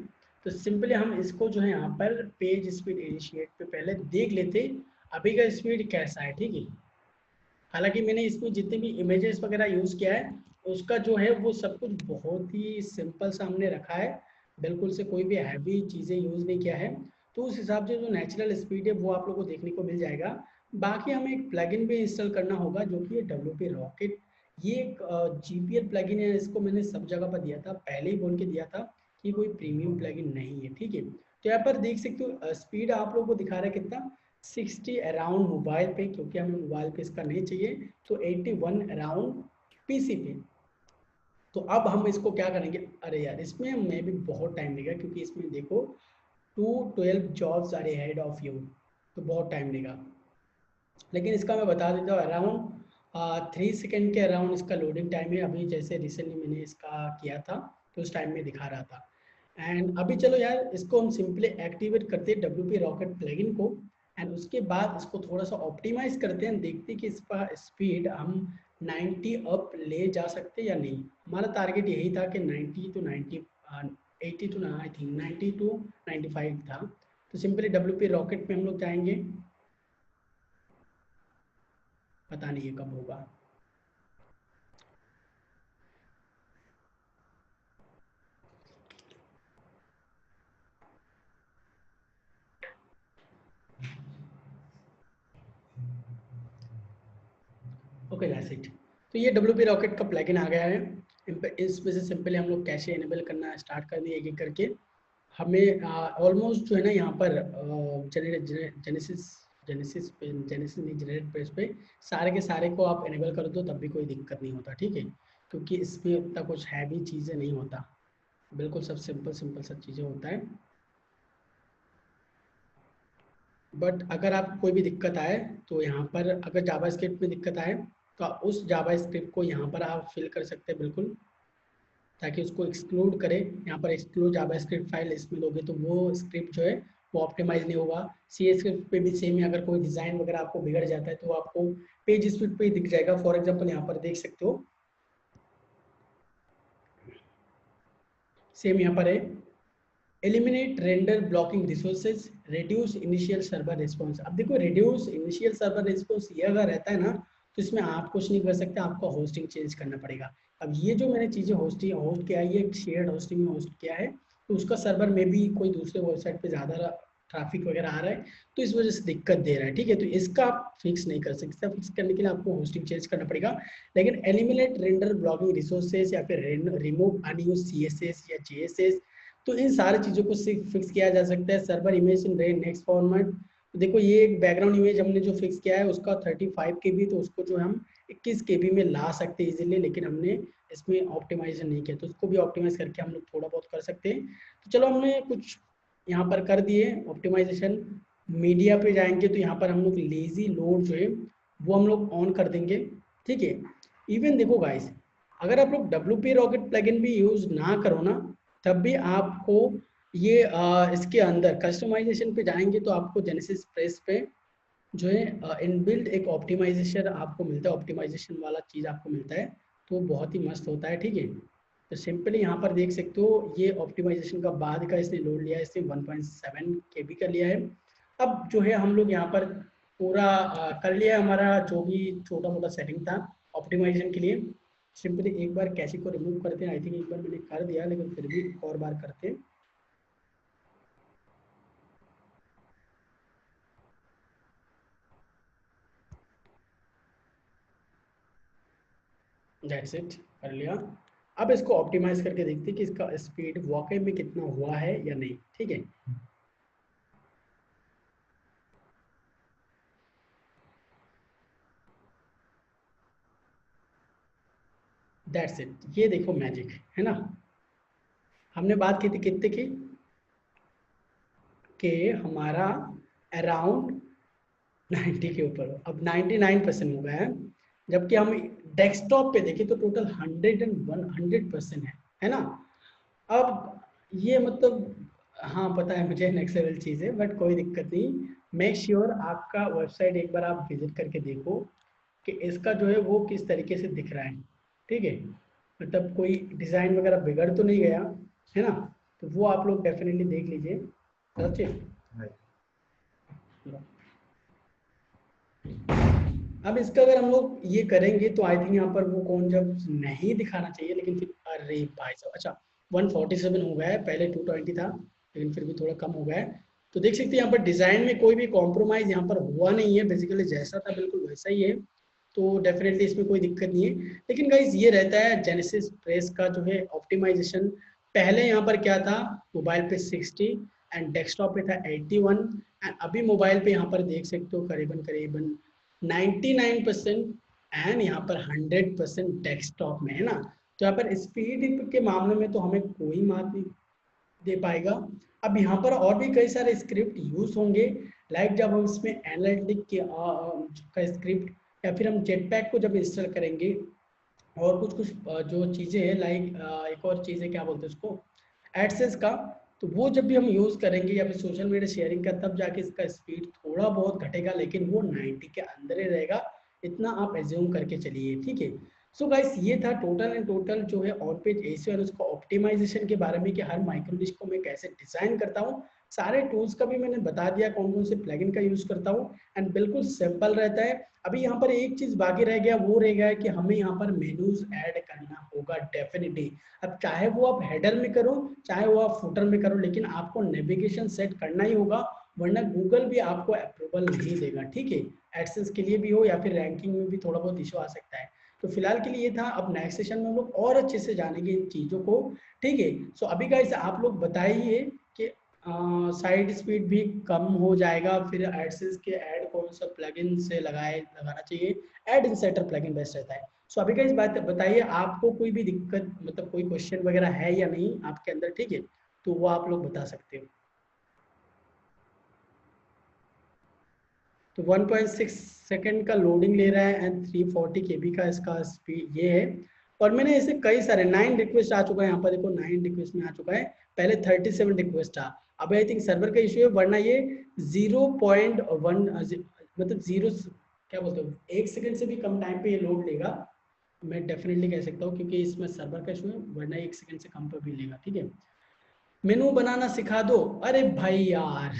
तो सिंपली हम इसको जो है यहाँ पर पेज स्पीड इनिशिएट पे पहले देख लेते अभी का स्पीड कैसा है, ठीक है। हालांकि मैंने इसमें जितने भी इमेजेस वगैरह यूज किया है उसका जो है वो सब कुछ बहुत ही सिंपल सा हमने रखा है, बिल्कुल से कोई भी हैवी चीज़ें यूज नहीं किया है। तो उस हिसाब से जो नेचुरल स्पीड है वो आप लोगों को देखने को मिल जाएगा। बाकी हमें एक प्लगइन भी इंस्टॉल करना होगा जो कि है WP रॉकेट। ये एक GPL प्लगइन है, इसको मैंने सब जगह पर दिया था, पहले ही बोल के दिया था कि कोई प्रीमियम प्लगइन नहीं है, ठीक है। तो यहाँ पर देख सकते हो स्पीड आप लोगों को दिखा रहा है कितना 60 अराउंड मोबाइल पे, क्योंकि हमें मोबाइल पे इसका नहीं चाहिए, तो 81 अराउंड पीसी पे। तो अब हम इसको क्या करेंगे, अरे यार इसमें मैं भी बहुत टाइम लेगा, क्योंकि इसमें देखो 212 jobs are head of you, तो बहुत टाइम लेगा। लेकिन इसका मैं बता देता हूँ अराउंड 3 सेकेंड के अराउंड इसका लोडिंग टाइम है। अभी जैसे रिसेंटली मैंने इसका किया था तो उस टाइम में दिखा रहा था। एंड अभी चलो यार इसको हम सिंपली एक्टिवेट करते हैं WP रॉकेट प्लगइन को, एंड उसके बाद इसको थोड़ा सा ऑप्टिमाइज करते हैं, देखते हैं कि इसका स्पीड हम 90 अप ले जा सकते हैं या नहीं। हमारा टारगेट यही था कि 90 to 90 80 to I think 90 to 95 था। तो सिंपली WP रॉकेट पे हम लोग जाएंगे, पता नहीं ये कब होगा। Okay that's it. तो ये WP रॉकेट का प्लगइन आ गया है। इसमें से सिंपली हम लोग कैसे इनेबल करना स्टार्ट कर दिए एक एक करके। हमें ऑलमोस्ट जो है ना यहाँ पर जेनेसिस जेनेसिस पे, जेनेसिस नहीं जनरेट पेज पे सारे के सारे को आप इनेबल कर दो तब भी कोई दिक्कत नहीं होता, ठीक है, क्योंकि इसमें उतना कुछ हैवी चीज़ें नहीं होता, बिल्कुल सब सिंपल सिंपल सब चीज़ें होता है। बट अगर आप कोई भी दिक्कत आए तो यहाँ पर अगर जावा स्क्रिप्ट में दिक्कत आए तो आप उस जावा स्क्रिप्ट को यहाँ पर आप फिल कर सकते हैं बिल्कुल, ताकि उसको एक्सक्लूड करें। यहाँ पर एक्सक्लूड जावा स्क्रिप्ट फाइल इसमें लोगे तो वो स्क्रिप्ट जो है वो ऑप्टिमाइज नहीं होगा। सी स्क्रिप्ट पे भी सेम है, अगर कोई डिज़ाइन वगैरह आपको बिगड़ जाता है तो आपको पेज स्पीड पे ही दिख जाएगा। फॉर एग्जाम्पल यहाँ पर देख सकते हो, सेम यहाँ पर है, eliminate render blocking resources, reduce initial server response. अब देखो रिड्यूस इनिशियल सर्वर रिस्पॉन्स ये अगर रहता है ना तो इसमें आप कुछ नहीं कर सकते, आपको होस्टिंग चेंज करना पड़ेगा। अब ये जो मैंने चीज़ें होस्ट किया है, ये शेयर्ड होस्टिंग में होस्ट किया है, तो उसका सर्वर में भी कोई दूसरे वेबसाइट पे ज़्यादा ट्रैफिक वगैरह आ रहा है तो इस वजह से दिक्कत दे रहा है, ठीक है। तो इसका आप फिक्स नहीं कर सकते, फिक्स करने के लिए आपको होस्टिंग चेंज करना पड़ेगा। लेकिन एलिमिनेट रेंडर ब्लॉकिंग रिसोर्सेज या फिर रिमूव अनयूज CSS या JSS, तो इन सारी चीज़ों को फिक्स किया जा सकता है। Server image in rain next format, तो देखो ये एक बैकग्राउंड इमेज हमने जो फिक्स किया है उसका 35 KB, तो उसको जो हम 21 KB में ला सकते हैं इजीली, लेकिन हमने इसमें ऑप्टिमाइजेशन नहीं किया, तो उसको भी ऑप्टिमाइज करके हम लोग थोड़ा बहुत कर सकते हैं। तो चलो हमने कुछ यहाँ पर कर दिए ऑप्टिमाइजेशन। मीडिया पे जाएंगे तो यहाँ पर हम लोग लेजी लोड जो है वो हम लोग ऑन कर देंगे, ठीक है। इवन देखो गाइस, अगर आप लोग WP रॉकेट प्लगइन भी यूज ना करो ना तब भी आपको ये इसके अंदर कस्टमाइजेशन पे जाएंगे तो आपको जेनेसिस प्रेस पे जो है इनबिल्ट एक ऑप्टिमाइजेशन आपको मिलता है, ऑप्टिमाइजेशन वाला चीज़ आपको मिलता है, तो बहुत ही मस्त होता है, ठीक है। तो सिंपली यहाँ पर देख सकते हो ये ऑप्टिमाइजेशन का बाद का इसने लोड लिया है, इसने 1.7 KB कर लिया है। अब जो है हम लोग यहाँ पर पूरा कर लिया है हमारा जो भी छोटा मोटा सेटिंग था ऑप्टिमाइजेशन के लिए। सिंपली एक बार कैशी को रिमूव करते हैं, आई थिंक एक बार मैंने कर दिया लेकिन फिर भी एक और बार करते हैं। दैट्स इट, कर लिया। अब इसको ऑप्टिमाइज करके देखते हैं कि इसका स्पीड वाकई में कितना हुआ है या नहीं, ठीक है। दैट्स इट, ये देखो मैजिक है ना। हमने बात की थी कितने की, कि हमारा अराउंड 90 के ऊपर, अब 99% हो गया है। जबकि हम डेस्कटॉप पे देखें तो टोटल 101% है ना। अब ये मतलब हाँ पता है मुझे नेक्स्ट लेवल चीज़ है, बट कोई दिक्कत नहीं। मेक श्योर आपका वेबसाइट एक बार आप विजिट करके देखो कि इसका जो है वो किस तरीके से दिख रहा है, ठीक है। मतलब कोई डिज़ाइन वगैरह बिगड़ तो नहीं गया है ना, तो वो आप लोग डेफिनेटली देख लीजिए। अब इसका अगर हम लोग ये करेंगे तो आई थिंक यहाँ पर वो कौन जब नहीं दिखाना चाहिए, लेकिन फिर अरे भाई साहब, अच्छा 147 हो गया है, पहले 220 था लेकिन फिर भी थोड़ा कम हो गया है। तो देख सकते हैं यहाँ पर डिजाइन में कोई भी कॉम्प्रोमाइज यहाँ पर हुआ नहीं है, बेसिकली जैसा था बिल्कुल वैसा ही है, तो डेफिनेटली इसमें कोई दिक्कत नहीं है। लेकिन गाइज ये रहता है जेनेसिस प्रेस का जो है ऑप्टिमाइजेशन, पहले यहाँ पर क्या था मोबाइल पे 60 एंड डेस्कटॉप पे था 81 एंड अभी मोबाइल पे यहाँ पर देख सकते हो करीबन करीबन 99% एंड यहाँ पर 100% डेस्कटॉप में है ना। तो यहाँ पर स्पीड के मामले में तो हमें कोई मात नहीं दे पाएगा। अब यहाँ पर और भी कई सारे स्क्रिप्ट यूज होंगे, लाइक जब हम इसमें एनालिटिक के का स्क्रिप्ट या फिर हम जेटपैक को जब इंस्टॉल करेंगे और कुछ कुछ जो चीज़ें हैं लाइक एक और चीज़ है क्या बोलते हैं उसको एडसेंस का, तो वो जब भी हम यूज़ करेंगे या फिर सोशल मीडिया शेयरिंग का तब जाके इसका स्पीड थोड़ा बहुत घटेगा, लेकिन वो 90 के अंदर ही रहेगा, इतना आप एज्यूम करके चलिए, ठीक है। सो गाइस ये था टोटल एंड टोटल जो है ऑन पेज एसीओ और उसको ऑप्टिमाइजेशन के बारे में कि हर माइक्रो डिश को मैं कैसे डिजाइन करता हूँ। सारे टूल्स का भी मैंने बता दिया कौन कौन से प्लगइन का यूज करता हूँ एंड बिल्कुल सिंपल रहता है। अभी यहाँ पर एक चीज बाकी रह गया, वो रह गया कि हमें यहाँ पर मेनूज ऐड करना होगा डेफिनेटली। अब चाहे वो आप हेडर में करो चाहे वो आप फुटर में करो, लेकिन आपको नेविगेशन सेट करना ही होगा, वरना गूगल भी आपको अप्रूवल नहीं देगा, ठीक है। एडसेंस के लिए भी हो या फिर रैंकिंग में भी थोड़ा बहुत इशू आ सकता है। तो फिलहाल के लिए ये था, अब नेक्स्ट सेशन में हम लोग और अच्छे से जानेंगे इन चीजों को, ठीक है। सो अभी गाइस आप लोग बताइए कि साइड स्पीड भी कम हो जाएगा, फिर एडसेंस के ऐड कौन सा प्लगइन से लगाना चाहिए, ऐड इंसर्टर प्लगइन बेस्ट रहता है। सो अभी गाइस बात बताइए आपको कोई भी दिक्कत मतलब कोई क्वेश्चन वगैरह है या नहीं आपके अंदर, ठीक है, तो वो आप लोग बता सकते हो। तो 1.6 सेकंड का लोडिंग ले रहा है एंड 340 केबी का इसका स्पीड ये है। और मैंने ऐसे कई सारे 9 रिक्वेस्ट आ चुका है, यहाँ पर देखो 9 रिक्वेस्ट में आ चुका है, पहले 37 रिक्वेस्ट था। अब आई थिंक सर्वर का इशू है, वरना ये 0.1 मतलब जीरो क्या बोलते हो 1 सेकंड से भी कम टाइम पे ये लोड लेगा, मैं डेफिनेटली कह सकता हूँ, क्योंकि इसमें सर्वर का इशू है, वरना 1 सेकंड से कम पर भी लेगा, ठीक है। मेनू बनाना सिखा दो, अरे भाई यार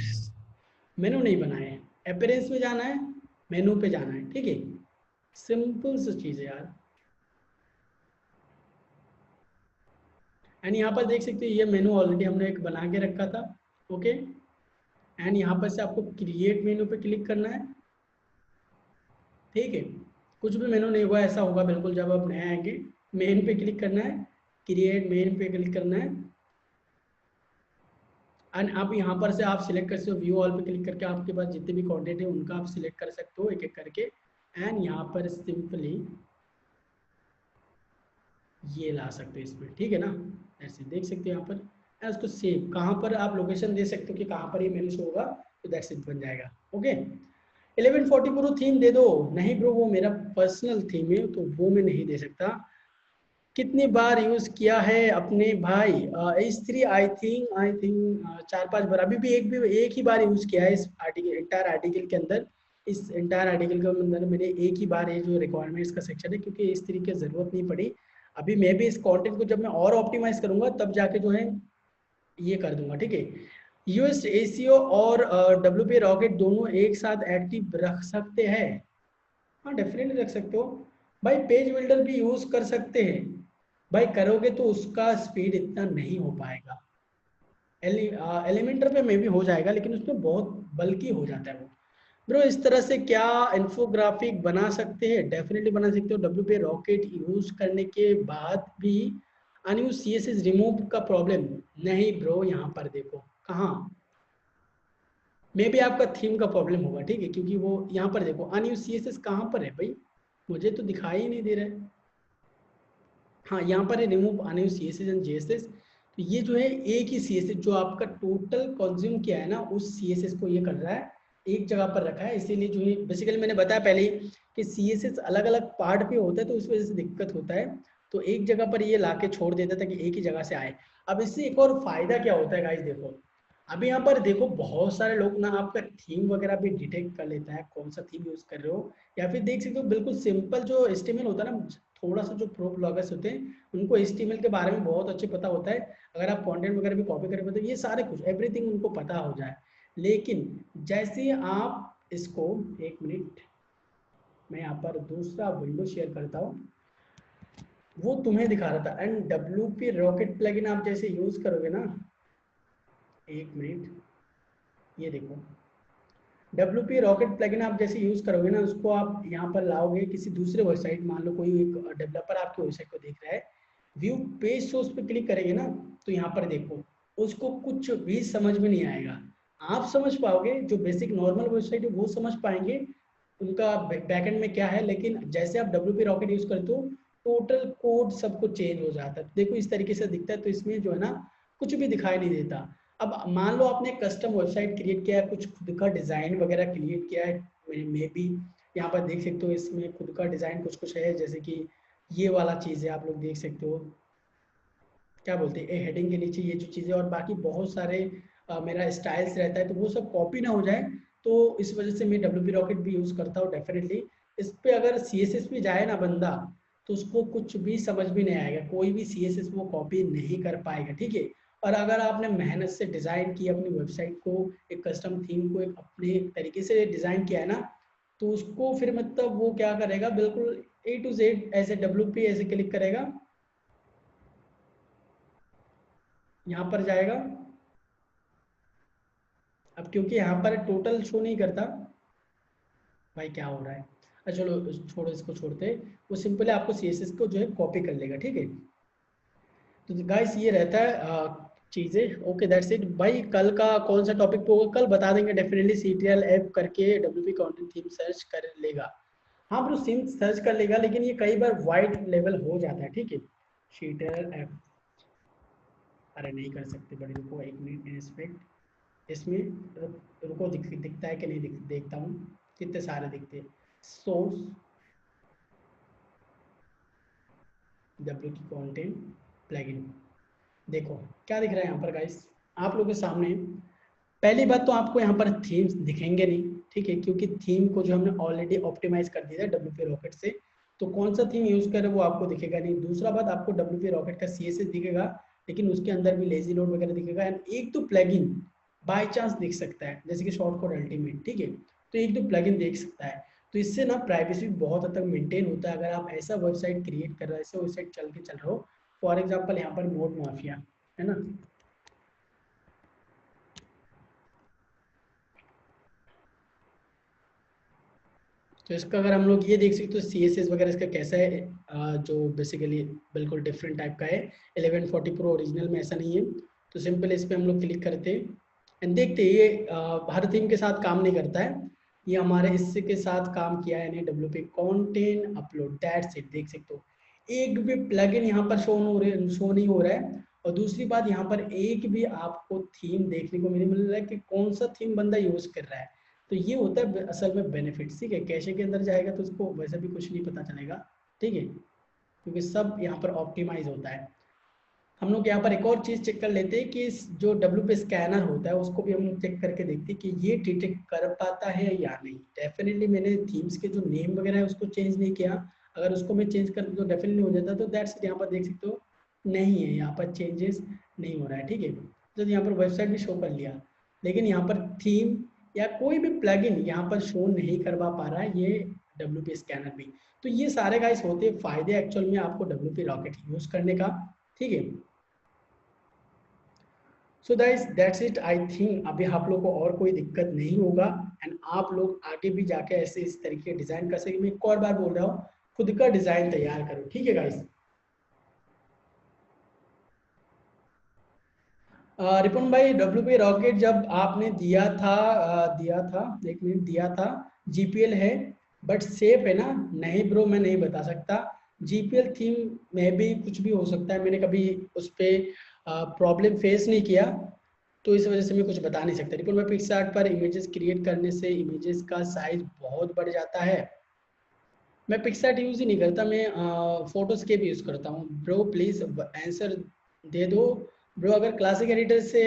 मेनू नहीं बनाए हैं, अपीयरेंस में जाना है, मेनू पे जाना है, ठीक है, सिंपल सी चीज है यार। एंड यहाँ पर देख सकते हैं ये मेनू ऑलरेडी हमने एक बना के रखा था, ओके। एंड यहाँ पर से आपको क्रिएट मेनू पे क्लिक करना है, ठीक है। कुछ भी मेनू नहीं हुआ ऐसा होगा बिल्कुल जब आप नए आएंगे, मेन पे क्लिक करना है, क्रिएट मेन पे क्लिक करना है एंड आप यहाँ पर से आप सिलेक्ट कर सकते हो, व्यू ऑल पे क्लिक करके आपके पास जितने भी कंटेंट है उनका आप सिलेक्ट कर सकते हो एक एक करके। एंड यहाँ पर सिंपली ये ला सकते हो इसमें, ठीक है ना, ऐसे देख सकते हो यहाँ पर। एंड उसको सेव कहाँ पर आप लोकेशन दे सकते हो कि कहाँ पर ये मेनू शो होगा, तो दैट्स इट बन जाएगा, ओके। 1140 प्रो थीम दे दो, नहीं ब्रो वो मेरा पर्सनल थीम है तो वो मैं नहीं दे सकता। कितनी बार यूज किया है अपने भाई H3 आई थिंक 4-5 बार, अभी भी एक ही बार यूज किया है इस आर्टिकल इंटायर आर्टिकल के अंदर। इस इंटायर आर्टिकल के अंदर मैंने एक ही बार है जो रिक्वायरमेंट्स का सेक्शन है, क्योंकि इस तरीके की जरूरत नहीं पड़ी। अभी मैं भी इस कंटेंट को जब मैं और ऑप्टिमाइज करूंगा तब जाके जो है ये कर दूंगा, ठीक है। यूएस एसीओ और WP रॉकेट दोनों एक साथ एक्टिव रख सकते हैं, हाँ डेफिनेटली रख सकते हो भाई। पेज बिल्डर भी यूज कर सकते हैं भाई, करोगे तो उसका स्पीड इतना नहीं हो पाएगा। एलिमेंटर पे में भी हो जाएगा लेकिन उसमें बहुत बल्की हो जाता है वो। ब्रो इस तरह से क्या इन्फोग्राफिक बना सकते हैं, डेफिनेटली बना सकते हो। WP रॉकेट यूज करने के बाद भी अनयूज CSS रिमूव का प्रॉब्लम नहीं ब्रो, यहाँ पर देखो कहाँ मे भी आपका थीम का प्रॉब्लम होगा, ठीक है, क्योंकि वो यहाँ पर देखो अनयूज CSS कहाँ पर है भाई, मुझे तो दिखाई नहीं दे रहा है। हाँ यहाँ पर है remove unused CSS and JSS, तो ये जो है एक ही CSS जो आपका टोटल कंज्यूम किया है ना उस CSS को ये कर रहा है, एक जगह पर रखा है, इसीलिए जो है बेसिकली मैंने बताया पहले ही कि CSS अलग अलग पार्ट पे होता है तो उस वजह से दिक्कत होता है, तो एक जगह पर ये लाके छोड़ देता था कि एक ही जगह से आए। अब इससे एक और फायदा क्या होता है गाइस, देखो अभी यहाँ पर देखो बहुत सारे लोग ना आपका थीम वगैरह भी डिटेक्ट कर लेता है कौन सा थीम यूज कर रहे हो, या फिर देख सकते हो बिल्कुल सिंपल जो HTML होता है ना, थोड़ा सा जो प्रो ब्लॉगर्स होते हैं उनको HTML के बारे में बहुत अच्छे पता होता है, अगर आप कंटेंट वगैरह भी कॉपी करेंगे तो ये सारे कुछ एवरीथिंग उनको पता हो जाए। लेकिन जैसे ही आप इसको एक मिनट मैं यहाँ पर दूसरा विंडो शेयर करता हूँ, वो तुम्हें दिखा रहा था। एंड WP रॉकेट प्लगइन आप जैसे यूज करोगे ना, एक मिनट ये देखो WP रॉकेट प्लगइन आप जैसे यूज करोगे ना, उसको आप यहाँ पर लाओगे किसी दूसरे वेबसाइट, मान लो कोई एक डेवलपर आपकी वेबसाइट को देख रहा है, व्यू पेज सोर्स पे क्लिक करेंगे ना, तो यहाँ पर देखो उसको कुछ भी समझ में नहीं आएगा। आप समझ पाओगे, जो बेसिक नॉर्मल वेबसाइट है वो समझ पाएंगे उनका बैकएंड में क्या है, लेकिन जैसे आप WP रॉकेट यूज करते हो टोटल कोड सब कुछ चेंज हो जाता है। देखो इस तरीके से दिखता है, तो इसमें जो है ना कुछ भी दिखाई नहीं देता। अब मान लो आपने कस्टम वेबसाइट क्रिएट किया है, कुछ खुद का डिजाइन वगैरह क्रिएट किया है, मे बी यहाँ पर देख सकते हो इसमें खुद का डिजाइन कुछ कुछ है, जैसे कि ये वाला चीज है, आप लोग देख सकते हो क्या बोलते हैं हेडिंग के नीचे ये जो चीज़ें, और बाकी बहुत सारे मेरा स्टाइल्स रहता है, तो वो सब कॉपी ना हो जाए, तो इस वजह से मैं WP रॉकेट भी यूज़ करता हूँ डेफिनेटली। इस पे अगर CSS भी जाए ना बंदा, तो उसको कुछ भी समझ भी नहीं आएगा, कोई भी CSS वो कॉपी नहीं कर पाएगा, ठीक है। और अगर आपने मेहनत से डिज़ाइन की अपनी वेबसाइट को, एक कस्टम थीम को एक अपने तरीके से डिज़ाइन किया है ना, तो उसको फिर मतलब वो क्या करेगा, बिल्कुल A to Z ऐसे WP ऐसे क्लिक करेगा, यहाँ पर जाएगा। अब क्योंकि यहाँ पर टोटल शो नहीं करता, भाई क्या हो रहा है, अच्छा चलो छोड़ो, इसको छोड़ते, वो सिंपली आपको CSS को जो है कॉपी कर लेगा, ठीक है। तो गाइस ये रहता है चीजें। ओके दैट्स इट भाई। कल का कौन सा टॉपिक पे होगा कल बता देंगे डेफिनेटली। CTRL ऐप करके WP कंटेंट थीम सर्च कर लेगा। हाँ ब्रो सिम सर्च कर लेगा, लेकिन ये कई बार वाइड लेवल हो जाता है, ठीक है। CTRL ऐप, अरे नहीं कर सकते बड़े, रुको एक मिनट, इंस्पेक्ट इसमें रुको, दिखता है कि नहीं देखता हूँ, कितने सारे दिखते हैं। सोर्स WP कंटेंट प्लगइन, देखो क्या दिख रहा है यहाँ पर गाइस आप लोगों के सामने। पहली बात तो आपको यहाँ पर थीम्स दिखेंगे नहीं, ठीक है, क्योंकि थीम को जो हमने ऑलरेडी ऑप्टिमाइज कर दिया है WP रॉकेट से, तो कौन सा थीम यूज करें वो आपको दिखेगा नहीं। दूसरा बात, आपको WP रॉकेट का CSS दिखेगा, लेकिन उसके अंदर भी लेजी लोड वगैरह दिखेगा, एंड एक तो प्लगइन बाय चांस दिख सकता है, जैसे कि शॉर्ट कोड अल्टीमेट, ठीक है, तो एक तो प्लगइन देख सकता है। तो इससे ना प्राइवेसी बहुत हद तक मेंटेन होता है, अगर आप ऐसा वेबसाइट क्रिएट कर रहे हो, ऐसा वेबसाइट चल के चल रहे हो। फॉर एग्जाम्पल यहाँ पर मोड माफिया है ना, तो इसका अगर हम लोग ये देख सकते तो CSS वगैरह इसका कैसा है, जो बेसिकली बिल्कुल डिफरेंट टाइप का है। 1140 प्रो ओरिजिनल में ऐसा नहीं है। तो सिंपल इस पे हम लोग क्लिक करते हैं एंड देखते हैं, ये हर थीम के साथ काम नहीं करता है, ये हमारे इससे के साथ काम किया है WP content upload, that's it. देख सकते हो एक भी प्लगइन यहाँ पर शो नहीं हो रहा है, और दूसरी बात यहाँ पर एक भी आपको थीम देखने को मिल रहा है कि कौन सा थीम बंदा यूज कर रहा है। तो ये होता है असल में बेनिफिट, ठीक है। कैशे के अंदर जाएगा तो उसको वैसे भी कुछ नहीं पता चलेगा, ठीक है, क्योंकि सब यहाँ पर ऑप्टिमाइज होता है। हम लोग यहाँ पर एक और चीज चेक कर लेते हैं कि जो WP स्कैनर होता है उसको भी हम चेक करके देखते हैं कि ये डिटेक्ट कर पाता है या नहीं। डेफिनेटली मैंने थीम्स के जो नेम वगैरह है उसको चेंज नहीं किया, अगर उसको मैं चेंज कर दूँ तो डेफिनेटली हो जाता। तो दैट्स यहाँ पर देख सकते हो नहीं है, यहाँ पर चेंजेस नहीं हो रहा है, ठीक है। तो यहाँ पर वेबसाइट भी शो कर लिया, लेकिन यहाँ पर थीम या कोई भी प्लगइन यहाँ पर शो नहीं करवा पा रहा है ये WP स्कैनर भी। तो ये सारे गाइस होते हैं फायदे एक्चुअल में आपको WP रॉकेट यूज करने का, ठीक है। So that's it. I think अभी आप लोग को और कोई दिक्कत नहीं होगा, एंड आप लोग आगे भी जाके ऐसे इस तरीके डिजाइन कर सके। मैं एक और बार बोल रहा हूँ, खुद का डिजाइन तैयार करो, ठीक है गाइस। रिपुन भाई WP रॉकेट जब आपने दिया था एक मिनट, दिया था GPL है, बट सेफ है ना? नहीं ब्रो मैं नहीं बता सकता, GPL थीम में भी कुछ भी हो सकता है, मैंने कभी उस पर प्रॉब्लम फेस नहीं किया, तो इस वजह से मैं कुछ बता नहीं सकता। रिपोर्ट में पिक्सआर्ट पर इमेजेस क्रिएट करने से इमेजेस का साइज बहुत बढ़ जाता है। मैं पिक्सआर्ट यूज ही नहीं करता, मैं फोटोस्केप यूज करता हूँ। ब्रो प्लीज आंसर दे दो। ब्रो अगर क्लासिक एडिटर से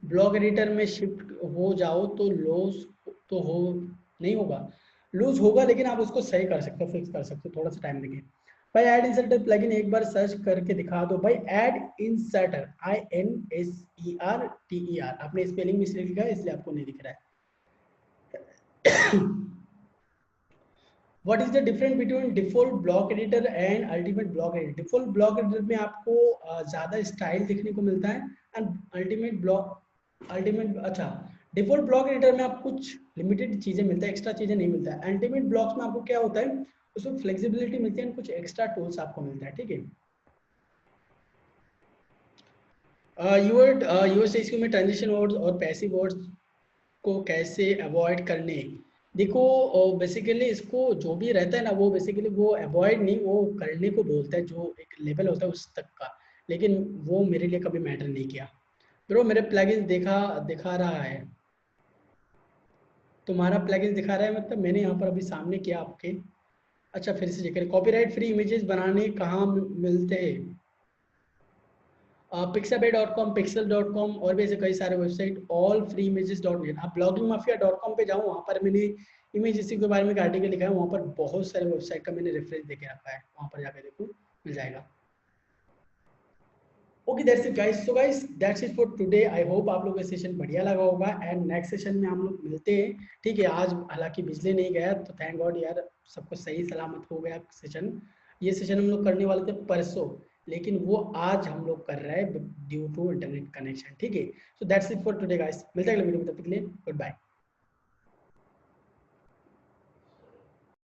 ब्लॉग एडिटर में शिफ्ट हो जाओ तो लॉस तो हो नहीं होगा, लूज होगा, लेकिन आप उसको सही कर सकते हो, फिक्स कर सकते हो, थोड़ा सा टाइम लगे। भाई ऐड इंसर्टर प्लगइन एक बार सर्च करके दिखा दो भाई। ऐड इंसर्टर INSERTER, आपने स्पेलिंग मिस्टेक लिखा है इसलिए आपको नहीं दिख रहा है। What is the difference between default block editor and ultimate block editor? Default block editor में आपको ज्यादा स्टाइल देखने को मिलता है, एंड अल्टीमेट अच्छा, डिफॉल्ट ब्लॉक एडिटर में आप कुछ लिमिटेड चीजें मिलता है, एक्स्ट्रा चीजें नहीं मिलता है। अल्टीमेट ब्लॉक्स में आपको क्या होता है, उसमें फ्लेक्सिबिलिटी मिलती है, कुछ एक्स्ट्रा टूल्स आपको मिलता है, ठीक है। यूएस एसक्यू में ट्रांजिशन वर्ड्स और पैसिव वर्ड्स को कैसे अवॉइड करने। देखो बेसिकली इसको जो भी रहता है ना वो बेसिकली वो अवॉइड नहीं, वो करने को बोलता है, जो एक लेवल होता है उस तक का। लेकिन वो मेरे लिए कभी मैटर नहीं किया। ब्रो मेरे प्लगइन्स दिखा रहा है, तुम्हारा प्लगइन्स दिखा रहा है, मतलब मैंने यहाँ पर अभी सामने किया आपके। अच्छा फिर से चेक, कॉपीराइट फ्री इमेजेस बनाने कहाँ मिलते हैं? pixabay.com, pixel.com और भी ऐसे कई सारे website, all free images dot net. आप ब्लॉगिंग माफिया डॉट कॉम पे जाओ, वहाँ पर मैंने इमेज इसी के बारे में एक आर्टिकल लिखा है, वहाँ पर बहुत सारे वेबसाइट का मैंने रेफरेंस देके रखा है, वहाँ पर जाकर देखो मिल जाएगा। Okay that's it guys, so guys that's it for today. I hope आप लोगों को सेशन बढ़िया लगा होगा एंड नेक्स्ट सेशन में हम लोग मिलते हैं। ठीक है, आज हालांकि बिजली नहीं गया तो थैंक गॉड यार, सबको सही सलामत हो गया सेशन। ये सेशन हम लोग करने वाले थे परसों, लेकिन वो आज हम लोग कर रहे हैं ड्यू टू इंटरनेट कनेक्शन। ठीक है, so that's it for today guys, मिलते हैं अगले वीडियो में, तब तक के लिए गुड बाय।